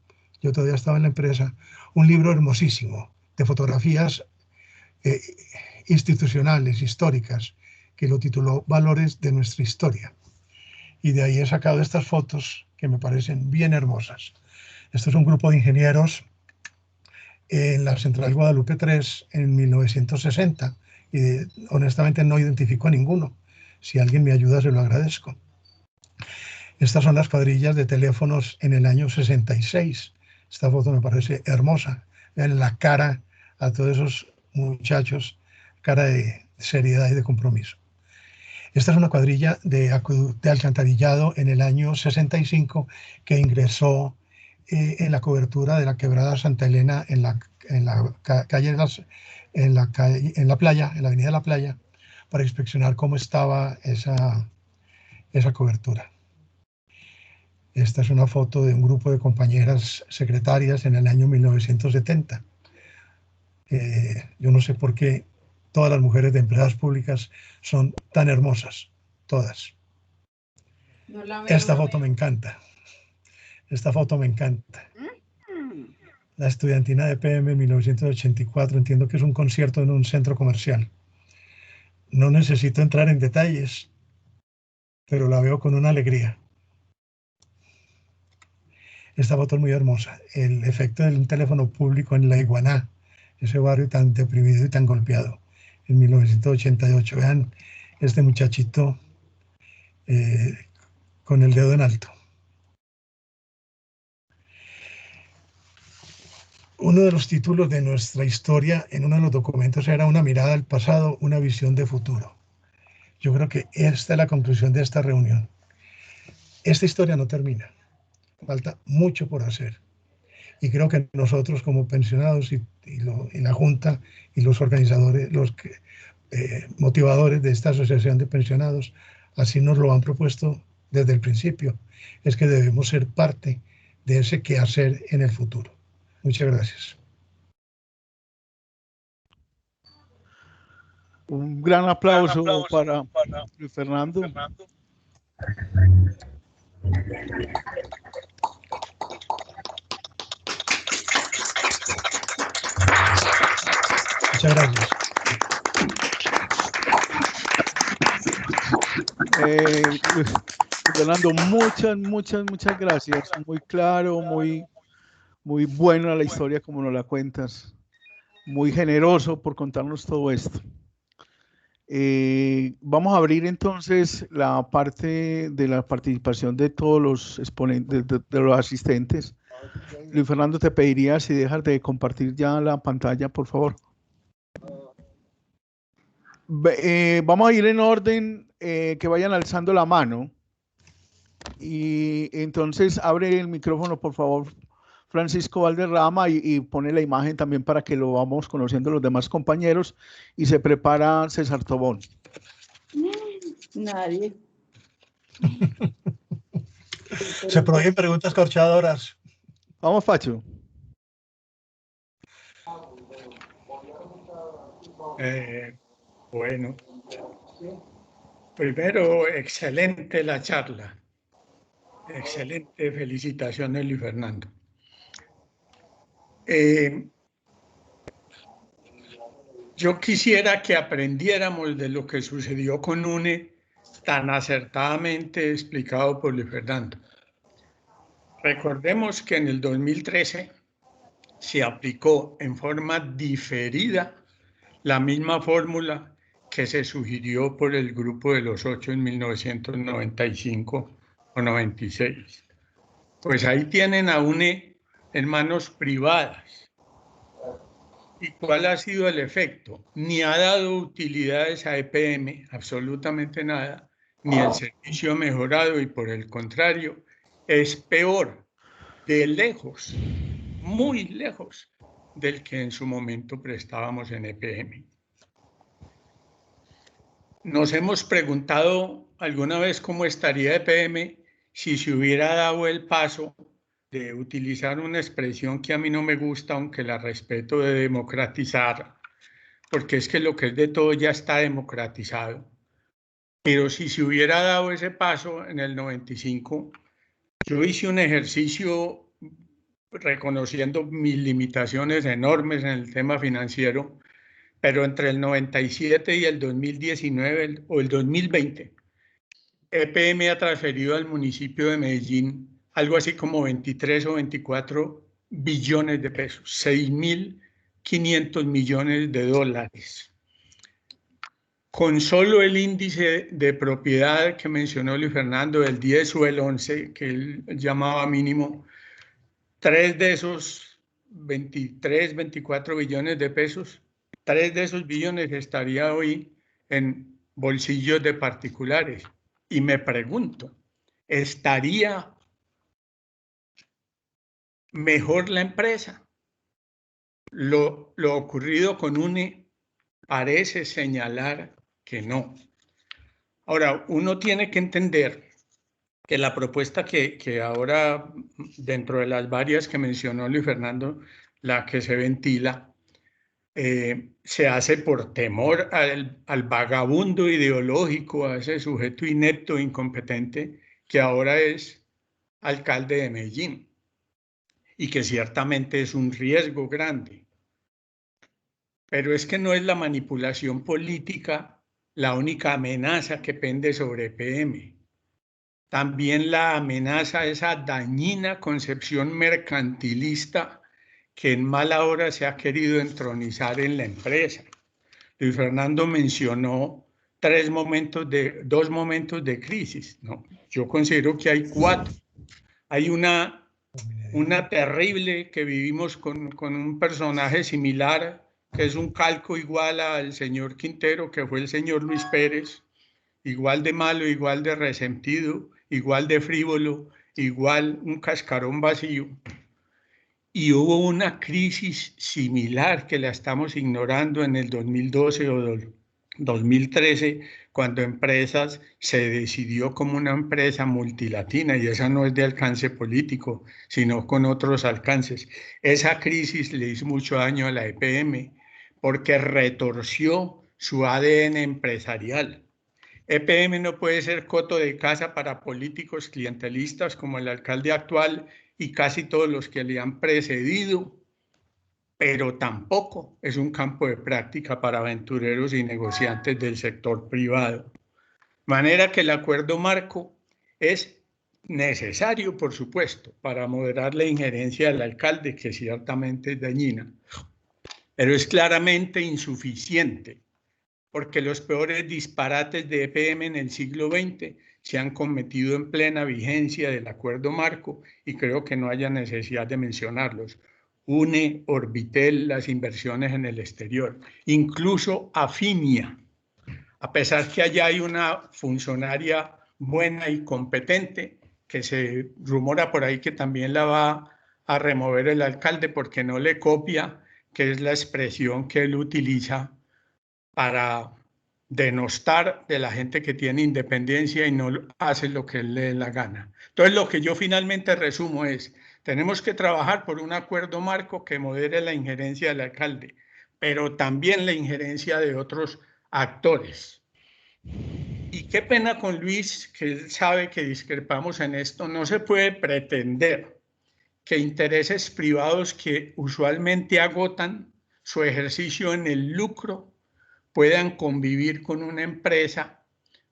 yo todavía estaba en la empresa, un libro hermosísimo de fotografías institucionales, históricas, que lo tituló Valores de nuestra historia. Y de ahí he sacado estas fotos que me parecen bien hermosas. Esto es un grupo de ingenieros en la Central Guadalupe 3 en 1960 y honestamente no identifico a ninguno. Si alguien me ayuda, se lo agradezco. Estas son las cuadrillas de teléfonos en el año 66. Esta foto me parece hermosa. Vean la cara a todos esos muchachos, cara de seriedad y de compromiso. Esta es una cuadrilla de alcantarillado en el año 65 que ingresó en la cobertura de la quebrada Santa Elena en la playa, en la avenida de la Playa, para inspeccionar cómo estaba esa cobertura. Esta es una foto de un grupo de compañeras secretarias en el año 1970. Yo no sé por qué todas las mujeres de empresas públicas son tan hermosas, todas. No la veo. Esta foto me encanta. Esta foto me encanta. La estudiantina de PM en 1984, entiendo que es un concierto en un centro comercial. No necesito entrar en detalles, pero la veo con una alegría. Esta foto es muy hermosa. El efecto de un teléfono público en La Iguaná, ese barrio tan deprimido y tan golpeado, en 1988. Vean este muchachito con el dedo en alto. Uno de los títulos de nuestra historia en uno de los documentos era Una mirada al pasado, una visión de futuro. Yo creo que esta es la conclusión de esta reunión. Esta historia no termina. Falta mucho por hacer. Y creo que nosotros como pensionados y la Junta y los organizadores, los motivadores de esta asociación de pensionados, así nos lo han propuesto desde el principio, es que debemos ser parte de ese quehacer en el futuro. Muchas gracias. Un gran aplauso para Luis Fernando. Muchas gracias. Fernando, muchas gracias. Muy claro, muy buena la historia como nos la cuentas. Muy generoso por contarnos todo esto. Vamos a abrir entonces la parte de la participación de todos los exponentes, de los asistentes. Luis Fernando, te pediría si dejas de compartir ya la pantalla, por favor. Vamos a ir en orden, que vayan alzando la mano. Y entonces abre el micrófono, por favor, Francisco Valderrama, y pone la imagen también para que lo vamos conociendo los demás compañeros. Y se prepara César Tobón. Nadie. Se prohíben preguntas corchadoras. Vamos, Pacho. Bueno, primero, excelente la charla. Excelente, felicitaciones, Luis Fernando. Yo quisiera que aprendiéramos de lo que sucedió con UNE, tan acertadamente explicado por Luis Fernando. Recordemos que en el 2013 se aplicó en forma diferida la misma fórmula que se sugirió por el Grupo de los 8 en 1995 o 96. Pues ahí tienen a UNE en manos privadas. ¿Y cuál ha sido el efecto? Ni ha dado utilidades a EPM, absolutamente nada, ni el servicio ha mejorado y por el contrario, es peor, de lejos, muy lejos del que en su momento prestábamos en EPM. Nos hemos preguntado alguna vez cómo estaría EPM si se hubiera dado el paso de utilizar una expresión que a mí no me gusta, aunque la respeto, de democratizar, porque es que lo que es de todo ya está democratizado. Pero si se hubiera dado ese paso en el 95, yo hice un ejercicio reconociendo mis limitaciones enormes en el tema financiero, pero entre el 97 y el 2019 o el 2020, EPM ha transferido al municipio de Medellín algo así como 23 o 24 billones de pesos, 6.500 millones de dólares. Con solo el índice de propiedad que mencionó Luis Fernando, el 10 o el 11, que él llamaba mínimo, 3 de esos 23, 24 billones de pesos, 3 de esos billones estaría hoy en bolsillos de particulares. Y me pregunto, ¿estaría mejor la empresa? Lo ocurrido con UNE parece señalar que no. Ahora, uno tiene que entender que la propuesta que ahora, dentro de las varias que mencionó Luis Fernando, la que se ventila, se hace por temor al vagabundo ideológico, a ese sujeto inepto, incompetente, que ahora es alcalde de Medellín y que ciertamente es un riesgo grande. Pero es que no es la manipulación política la única amenaza que pende sobre EPM. También la amenaza esa dañina concepción mercantilista que en mala hora se ha querido entronizar en la empresa. Luis Fernando mencionó dos momentos de crisis, ¿no? Yo considero que hay 4. Hay una terrible que vivimos con un personaje similar, que es un calco igual al señor Quintero, que fue el señor Luis Pérez, igual de malo, igual de resentido, igual de frívolo, igual un cascarón vacío. Y hubo una crisis similar que la estamos ignorando en el 2012 o 2013, cuando Empresas se decidió como una empresa multilatina, y esa no es de alcance político, sino con otros alcances. Esa crisis le hizo mucho daño a la EPM porque retorció su ADN empresarial. EPM no puede ser coto de caza para políticos clientelistas como el alcalde actual y casi todos los que le han precedido, pero tampoco es un campo de práctica para aventureros y negociantes del sector privado. De manera que el acuerdo marco es necesario, por supuesto, para moderar la injerencia del alcalde, que ciertamente es dañina, pero es claramente insuficiente, porque los peores disparates de EPM en el siglo XX se han cometido en plena vigencia del acuerdo marco y creo que no haya necesidad de mencionarlos. UNE, Orbitel, las inversiones en el exterior, incluso Afinia, a pesar que allá hay una funcionaria buena y competente que se rumora por ahí que también la va a remover el alcalde porque no le copia, que es la expresión que él utiliza para denostar de la gente que tiene independencia y no hace lo que le dé la gana. Entonces, lo que yo finalmente resumo es, tenemos que trabajar por un acuerdo marco que modere la injerencia del alcalde, pero también la injerencia de otros actores. Y qué pena con Luis, que él sabe que discrepamos en esto. No se puede pretender que intereses privados que usualmente agotan su ejercicio en el lucro puedan convivir con una empresa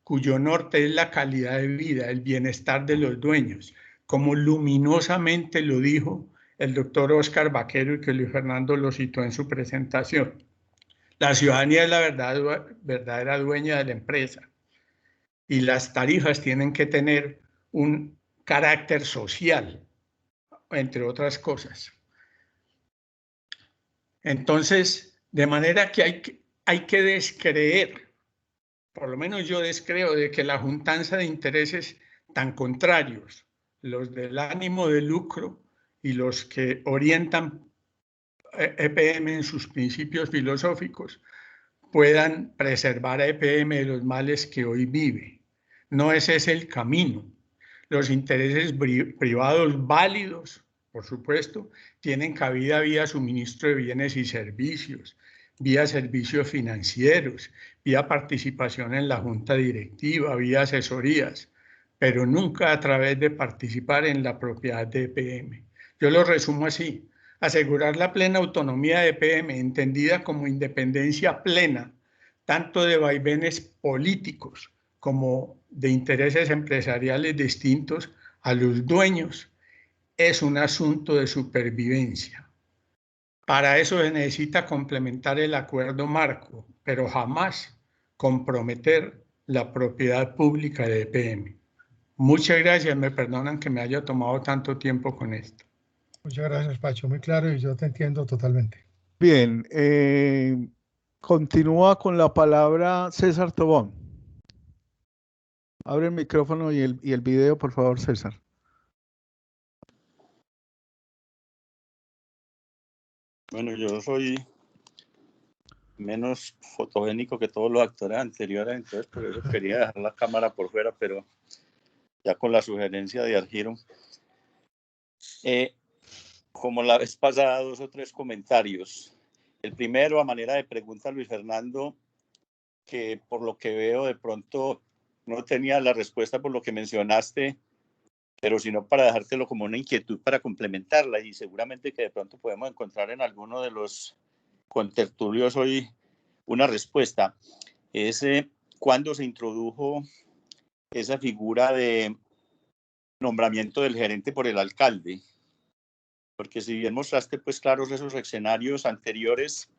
cuyo norte es la calidad de vida, el bienestar de los dueños, como luminosamente lo dijo el doctor Óscar Vaquero y que Luis Fernando lo citó en su presentación. La ciudadanía es la verdadera dueña de la empresa y las tarifas tienen que tener un carácter social, entre otras cosas. Entonces, de manera que hay que descreer, por lo menos yo descreo, de que la juntanza de intereses tan contrarios, los del ánimo de lucro y los que orientan EPM en sus principios filosóficos, puedan preservar a EPM de los males que hoy vive. No ese es el camino. Los intereses privados válidos, por supuesto, tienen cabida vía suministro de bienes y servicios, vía servicios financieros, vía participación en la junta directiva, vía asesorías, pero nunca a través de participar en la propiedad de EPM. Yo lo resumo así: asegurar la plena autonomía de EPM, entendida como independencia plena, tanto de vaivenes políticos como de intereses empresariales distintos a los dueños, es un asunto de supervivencia. Para eso se necesita complementar el acuerdo marco, pero jamás comprometer la propiedad pública de EPM. Muchas gracias, me perdonan que me haya tomado tanto tiempo con esto. Muchas gracias, Pacho, muy claro y yo te entiendo totalmente. Bien, continúa con la palabra César Tobón. Abre el micrófono y el video, por favor, César. Bueno, yo soy menos fotogénico que todos los actores anteriores, entonces por eso quería dejar la cámara por fuera, pero ya con la sugerencia de Argiro. Como la vez pasada, 2 o 3 comentarios. El primero, a manera de pregunta a Luis Fernando, que por lo que veo de pronto no tenía la respuesta por lo que mencionaste, pero sino para dejártelo como una inquietud para complementarla, y seguramente que de pronto podemos encontrar en alguno de los contertulios hoy una respuesta. Es cuando se introdujo esa figura de nombramiento del gerente por el alcalde, porque si bien mostraste pues claros esos escenarios anteriores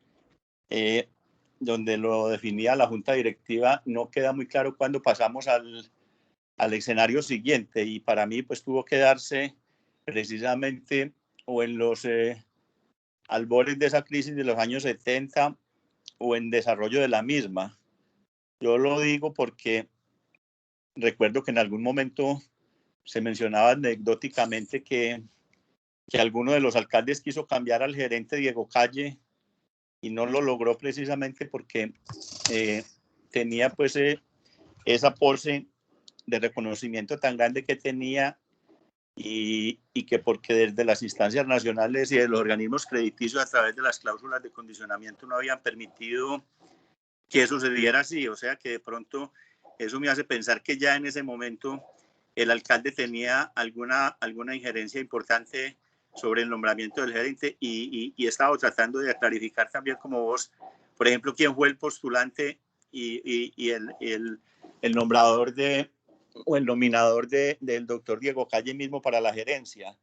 donde lo definía la junta directiva, no queda muy claro cuándo pasamos al escenario siguiente, y para mí pues tuvo que darse precisamente o en los albores de esa crisis de los años 70 o en desarrollo de la misma. Yo lo digo porque recuerdo que en algún momento se mencionaba anecdóticamente que alguno de los alcaldes quiso cambiar al gerente Diego Calle y no lo logró precisamente porque tenía pues esa pose de reconocimiento tan grande que tenía y que porque desde las instancias nacionales y de los organismos crediticios a través de las cláusulas de condicionamiento no habían permitido que eso se diera así. O sea que de pronto eso me hace pensar que ya en ese momento el alcalde tenía alguna injerencia importante sobre el nombramiento del gerente y he estado tratando de clarificar también como vos, por ejemplo, quién fue el postulante y el nombrador o el nominador del doctor Diego Calle mismo para la gerencia.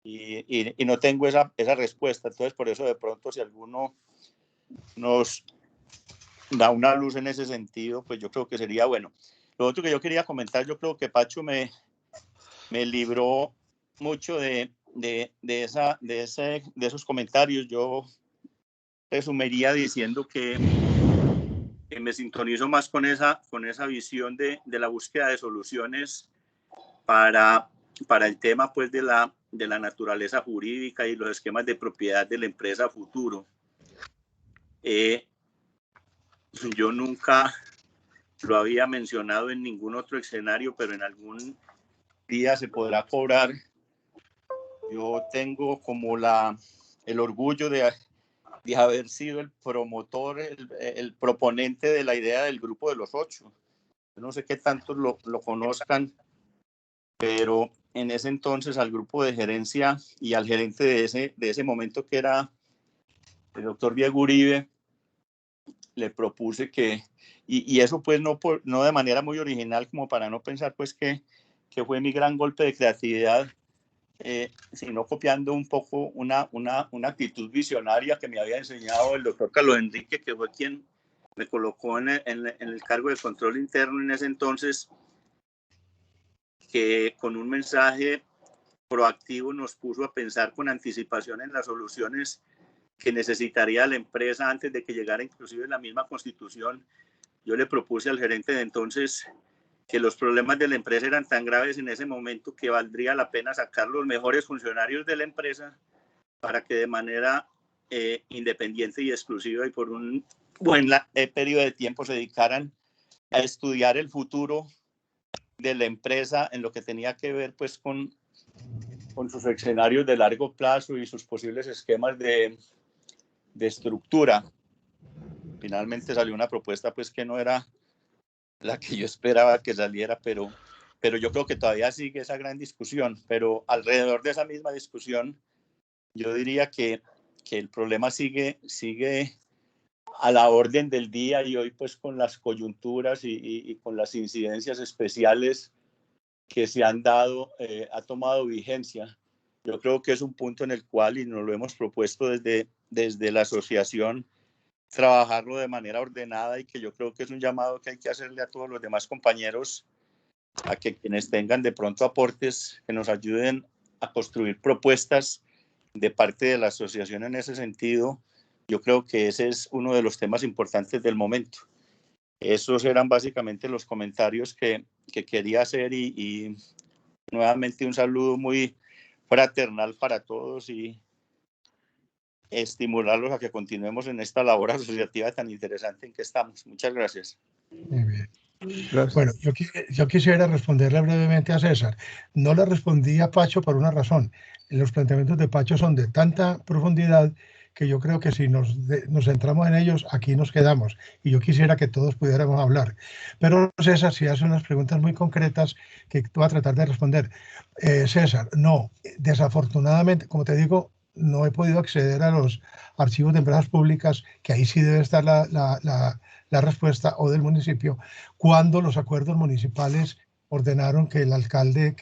Y no tengo esa respuesta. Entonces, por eso de pronto, si alguno nos da una luz en ese sentido, pues yo creo que sería bueno. Lo otro que yo quería comentar, yo creo que Pacho me libró mucho de esos comentarios. Yo resumiría diciendo que me sintonizo más con esa visión de la búsqueda de soluciones para el tema pues de la naturaleza jurídica y los esquemas de propiedad de la empresa futuro. Yo nunca lo había mencionado en ningún otro escenario, pero en algún día se podrá cobrar. Yo tengo como el orgullo de haber sido el promotor, el proponente de la idea del Grupo de los 8. Yo no sé qué tantos lo conozcan, pero en ese entonces al grupo de gerencia y al gerente de ese momento, que era el doctor Diego Uribe, le propuse que, y eso pues no de manera muy original, como para no pensar pues que fue mi gran golpe de creatividad, sino copiando un poco una actitud visionaria que me había enseñado el doctor Carlos Enrique, que fue quien me colocó en el cargo de control interno en ese entonces, que con un mensaje proactivo nos puso a pensar con anticipación en las soluciones que necesitaría la empresa antes de que llegara inclusive la misma constitución. Yo le propuse al gerente de entonces que los problemas de la empresa eran tan graves en ese momento que valdría la pena sacar los mejores funcionarios de la empresa para que de manera independiente y exclusiva y por un buen periodo de tiempo se dedicaran a estudiar el futuro de la empresa en lo que tenía que ver pues con sus escenarios de largo plazo y sus posibles esquemas de estructura. Finalmente salió una propuesta pues que no era la que yo esperaba que saliera, pero yo creo que todavía sigue esa gran discusión. Pero alrededor de esa misma discusión, yo diría que el problema sigue a la orden del día, y hoy pues con las coyunturas y con las incidencias especiales que se han dado, ha tomado vigencia. Yo creo que es un punto en el cual, y nos lo hemos propuesto desde la asociación, trabajarlo de manera ordenada, y que yo creo que es un llamado que hay que hacerle a todos los demás compañeros, a que quienes tengan de pronto aportes que nos ayuden a construir propuestas de parte de la asociación en ese sentido. Yo creo que ese es uno de los temas importantes del momento. Esos eran básicamente los comentarios que quería hacer, y nuevamente un saludo muy fraternal para todos y estimularlos a que continuemos en esta labor asociativa tan interesante en que estamos. Muchas gracias. Muy bien. Gracias. Bueno, yo quisiera responderle brevemente a César. No le respondí a Pacho por una razón. Los planteamientos de Pacho son de tanta profundidad que yo creo que si nos centramos en ellos, aquí nos quedamos. Y yo quisiera que todos pudiéramos hablar. Pero César sí hace unas preguntas muy concretas que tú vas a tratar de responder. César, no, desafortunadamente, como te digo, no he podido acceder a los archivos de empresas públicas, que ahí sí debe estar la respuesta, o del municipio, cuando los acuerdos municipales ordenaron que el alcalde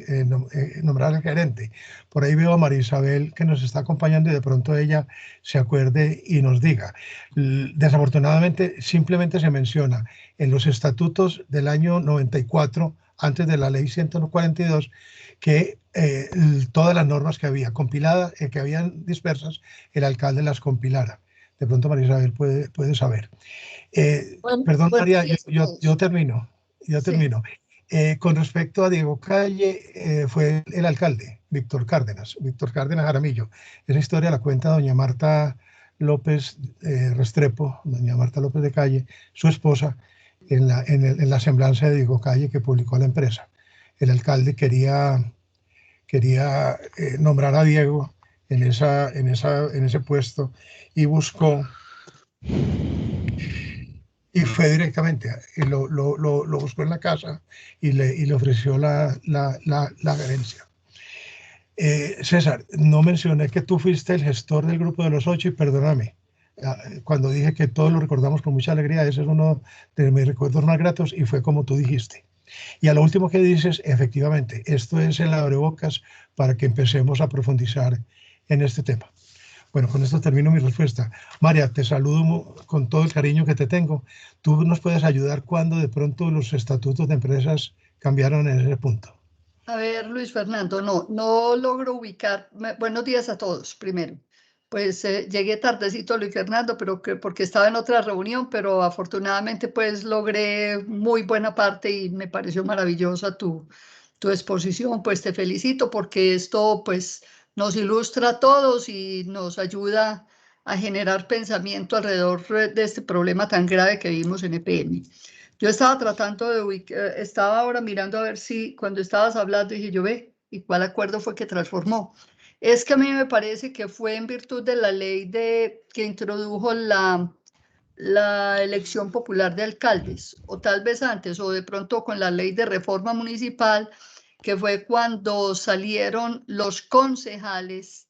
nombrara al gerente. Por ahí veo a María Isabel, que nos está acompañando, y de pronto ella se acuerde y nos diga. Desafortunadamente, simplemente se menciona en los estatutos del año 94, antes de la ley 142, que todas las normas que había compiladas, que habían dispersas, el alcalde las compilara. De pronto María Isabel puede saber. Perdón, María, yo termino. Con respecto a Diego Calle, fue el alcalde, Víctor Cárdenas Jaramillo. Esa historia la cuenta doña Marta López Restrepo, doña Marta López de Calle, su esposa, en la semblanza de Diego Calle que publicó la empresa. El alcalde quería nombrar a Diego en ese puesto, y buscó, y fue directamente, lo buscó en la casa y le ofreció la gerencia. César, no mencioné que tú fuiste el gestor del Grupo de los 8, y perdóname, cuando dije que todos lo recordamos con mucha alegría, ese es uno de mis recuerdos más gratos, y fue como tú dijiste. Y a lo último que dices, efectivamente, esto es el abrebocas para que empecemos a profundizar en este tema. Bueno, con esto termino mi respuesta. María, te saludo con todo el cariño que te tengo. ¿Tú nos puedes ayudar cuando de pronto los estatutos de empresas cambiaron en ese punto? A ver, Luis Fernando, no logro ubicar. Buenos días a todos, primero. Pues llegué tardecito, Luis Fernando, pero porque estaba en otra reunión, pero afortunadamente pues logré muy buena parte y me pareció maravillosa tu exposición. Pues te felicito, porque esto pues nos ilustra a todos y nos ayuda a generar pensamiento alrededor de este problema tan grave que vimos en EPM. Yo estaba tratando de ubicar, estaba ahora mirando a ver si cuando estabas hablando dije yo ve, ¿y cuál acuerdo fue que transformó? Es que a mí me parece que fue en virtud de la ley que introdujo la elección popular de alcaldes, o tal vez antes, o de pronto con la ley de reforma municipal, que fue cuando salieron los concejales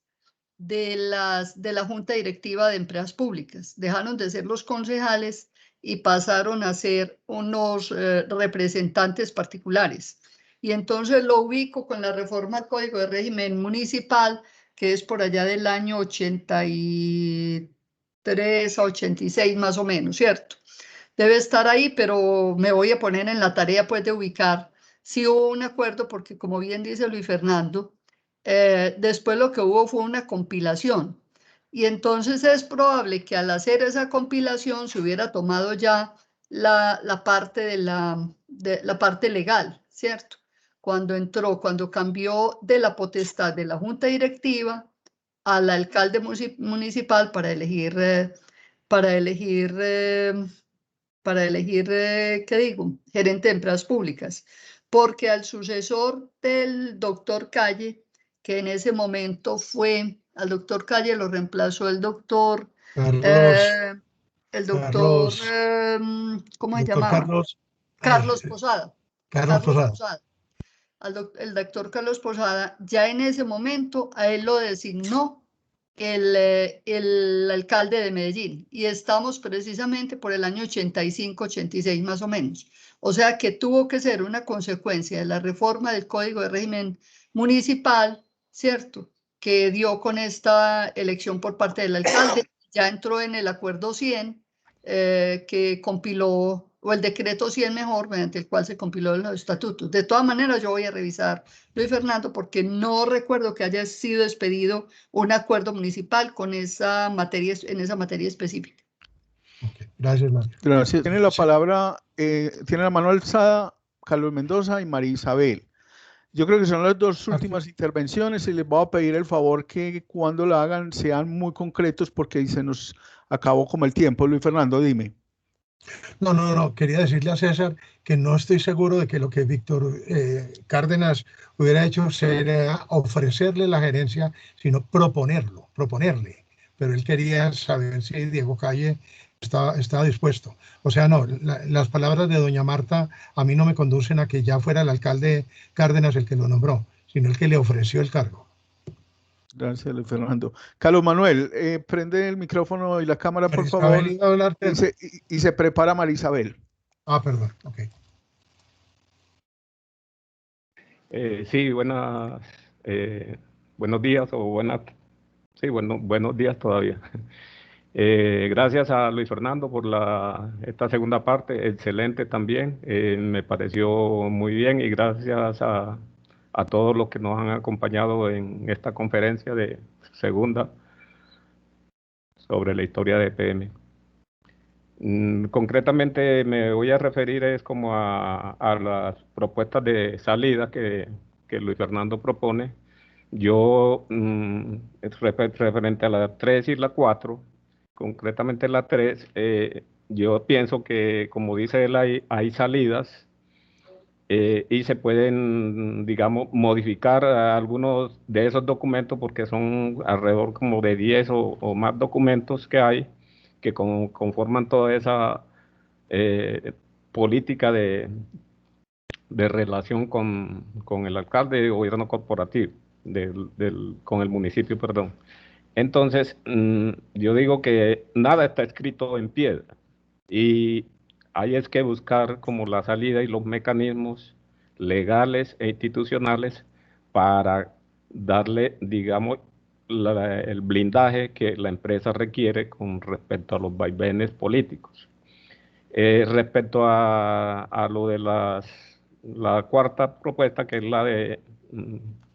de la Junta Directiva de Empresas Públicas. Dejaron de ser los concejales y pasaron a ser unos representantes particulares. Y entonces lo ubico con la reforma al Código de Régimen Municipal, que es por allá del año 83 a 86 más o menos, ¿cierto? Debe estar ahí, pero me voy a poner en la tarea pues de ubicar si hubo un acuerdo, porque como bien dice Luis Fernando, después lo que hubo fue una compilación. Y entonces es probable que al hacer esa compilación se hubiera tomado ya la parte la parte legal, ¿cierto? Cuando cambió de la potestad de la Junta Directiva al alcalde municipal para elegir, ¿qué digo? Gerente de empresas públicas. Porque al sucesor del doctor Calle, que en ese momento al doctor Calle lo reemplazó el doctor, ¿cómo se llamaba? Carlos Posada. El doctor Carlos Posada, ya en ese momento a él lo designó el alcalde de Medellín, y estamos precisamente por el año 85, 86 más o menos. O sea que tuvo que ser una consecuencia de la reforma del Código de Régimen Municipal, ¿cierto? Que dio con esta elección por parte del alcalde, ya entró en el acuerdo 100, que compiló, o el decreto 100 mejor, mediante el cual se compiló los estatutos. De todas maneras, yo voy a revisar, Luis Fernando, porque no recuerdo que haya sido expedido un acuerdo municipal con esa materia, en esa materia específica. Okay. Gracias, Mario. Gracias. Tiene la palabra, tiene la mano alzada Carlos Mendoza y María Isabel. Yo creo que son las dos últimas intervenciones y les voy a pedir el favor que cuando la hagan sean muy concretos porque se nos acabó como el tiempo. Luis Fernando, dime. No. Quería decirle a César que no estoy seguro de que lo que Víctor Cárdenas hubiera hecho sería ofrecerle la gerencia, sino proponerle. Pero él quería saber si Diego Calle estaba dispuesto. O sea, no, las palabras de doña Marta a mí no me conducen a que ya fuera el alcalde Cárdenas el que lo nombró, sino el que le ofreció el cargo. Gracias, Luis Fernando. Carlos Manuel, prende el micrófono y la cámara, por favor. Y se prepara María Isabel. Perdón, ok. Sí, buenos días buenos días todavía. Gracias a Luis Fernando por esta segunda parte, excelente también, me pareció muy bien, y gracias a todos los que nos han acompañado en esta conferencia de segunda sobre la historia de EPM. Concretamente me voy a referir como a las propuestas de salida que Luis Fernando propone. Yo, referente a la 3 y la 4, concretamente la 3, yo pienso que, como dice él, hay salidas y se pueden, digamos, modificar algunos de esos documentos, porque son alrededor como de 10 o más documentos que hay que conforman toda esa política de relación con el alcalde de gobierno corporativo, con el municipio, perdón. Entonces, yo digo que nada está escrito en piedra, y hay es que buscar como la salida y los mecanismos legales e institucionales para darle, digamos, el blindaje que la empresa requiere con respecto a los vaivenes políticos. Respecto a lo de la cuarta propuesta, que es la de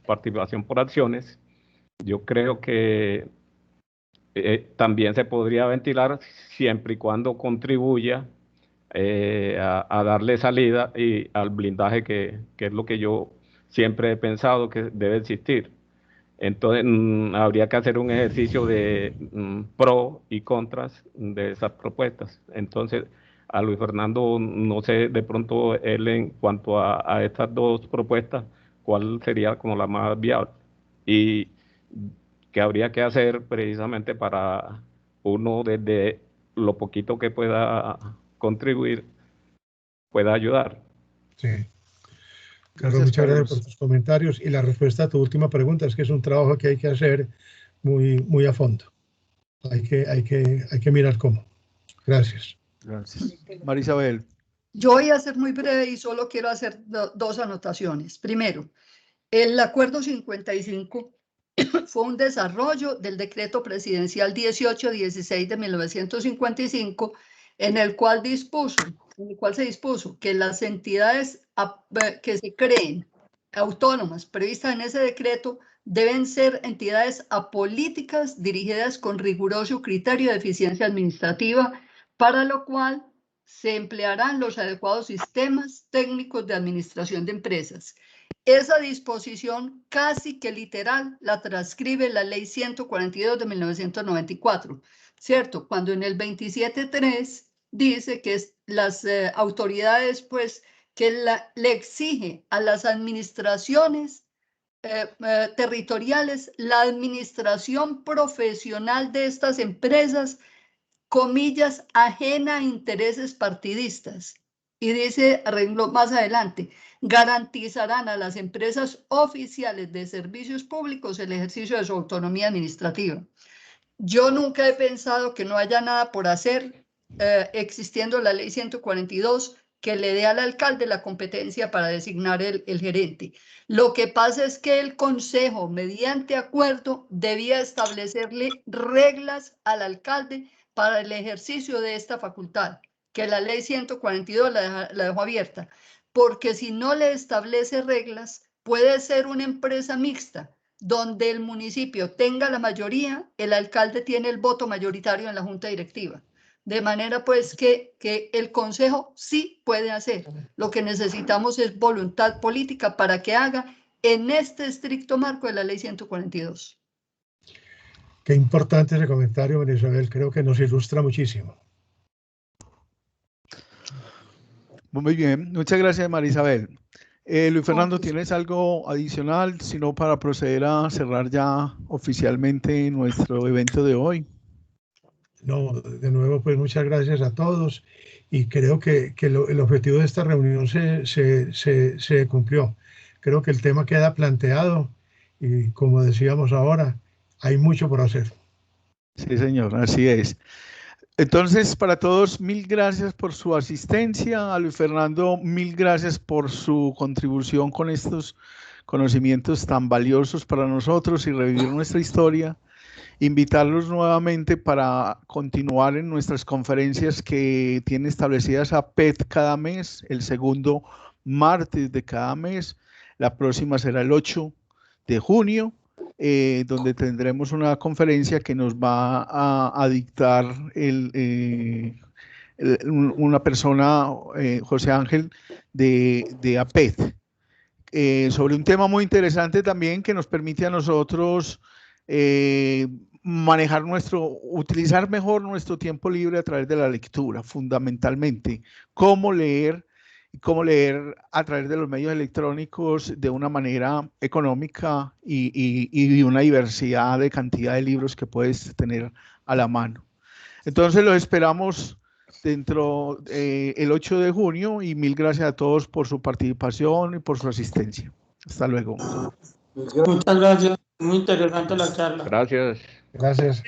participación por acciones, yo creo que también se podría ventilar siempre y cuando contribuya a darle salida y al blindaje que es lo que yo siempre he pensado que debe existir. Entonces habría que hacer un ejercicio de pro y contras de esas propuestas. Entonces a Luis Fernando, no sé, de pronto él en cuanto a estas dos propuestas, cuál sería como la más viable y qué habría que hacer precisamente para uno desde lo poquito que pueda contribuir, pueda ayudar. Sí. Carlos, muchas gracias por tus comentarios y la respuesta a tu última pregunta es que es un trabajo que hay que hacer muy a fondo. Hay que mirar cómo. Gracias. Gracias. María Isabel. Yo voy a ser muy breve y solo quiero hacer dos anotaciones. Primero, el Acuerdo 55 fue un desarrollo del Decreto Presidencial 1816 de 1955, en el cual se dispuso que las entidades que se creen autónomas previstas en ese decreto deben ser entidades apolíticas dirigidas con riguroso criterio de eficiencia administrativa, para lo cual se emplearán los adecuados sistemas técnicos de administración de empresas. Esa disposición casi que literal la transcribe la Ley 142 de 1994, ¿cierto? Cuando en el 27.3 dice que las autoridades, pues, que le exige a las administraciones territoriales la administración profesional de estas empresas, comillas, ajena a intereses partidistas. Y dice, arreglo más adelante, garantizarán a las empresas oficiales de servicios públicos el ejercicio de su autonomía administrativa. Yo nunca he pensado que no haya nada por hacer, existiendo la ley 142, que le dé al alcalde la competencia para designar el gerente. Lo que pasa es que el consejo, mediante acuerdo, debía establecerle reglas al alcalde para el ejercicio de esta facultad, que la ley 142 la dejó abierta, porque si no le establece reglas, puede ser una empresa mixta, donde el municipio tenga la mayoría, el alcalde tiene el voto mayoritario en la junta directiva. De manera pues que el consejo sí puede hacer. Lo que necesitamos es voluntad política para que haga en este estricto marco de la ley 142. Qué importante ese comentario, María Isabel, creo que nos ilustra muchísimo. Muy bien, muchas gracias, María Isabel. Luis Fernando, ¿tienes algo adicional, sino para proceder a cerrar ya oficialmente nuestro evento de hoy? No, de nuevo, pues muchas gracias a todos y creo que el objetivo de esta reunión se cumplió. Creo que el tema queda planteado y, como decíamos ahora, hay mucho por hacer. Sí, señor, así es. Entonces, para todos, mil gracias por su asistencia. A Luis Fernando, mil gracias por su contribución con estos conocimientos tan valiosos para nosotros y revivir nuestra historia. Invitarlos nuevamente para continuar en nuestras conferencias que tiene establecidas APET cada mes, el segundo martes de cada mes. La próxima será el 8 de junio, donde tendremos una conferencia que nos va a dictar una persona, José Ángel, de APET, sobre un tema muy interesante también que nos permite a nosotros utilizar mejor nuestro tiempo libre a través de la lectura, fundamentalmente. Cómo leer a través de los medios electrónicos de una manera económica y una diversidad de cantidad de libros que puedes tener a la mano. Entonces los esperamos dentro el 8 de junio y mil gracias a todos por su participación y por su asistencia. Hasta luego. Muchas gracias. Muy interesante la charla. Gracias. Gracias.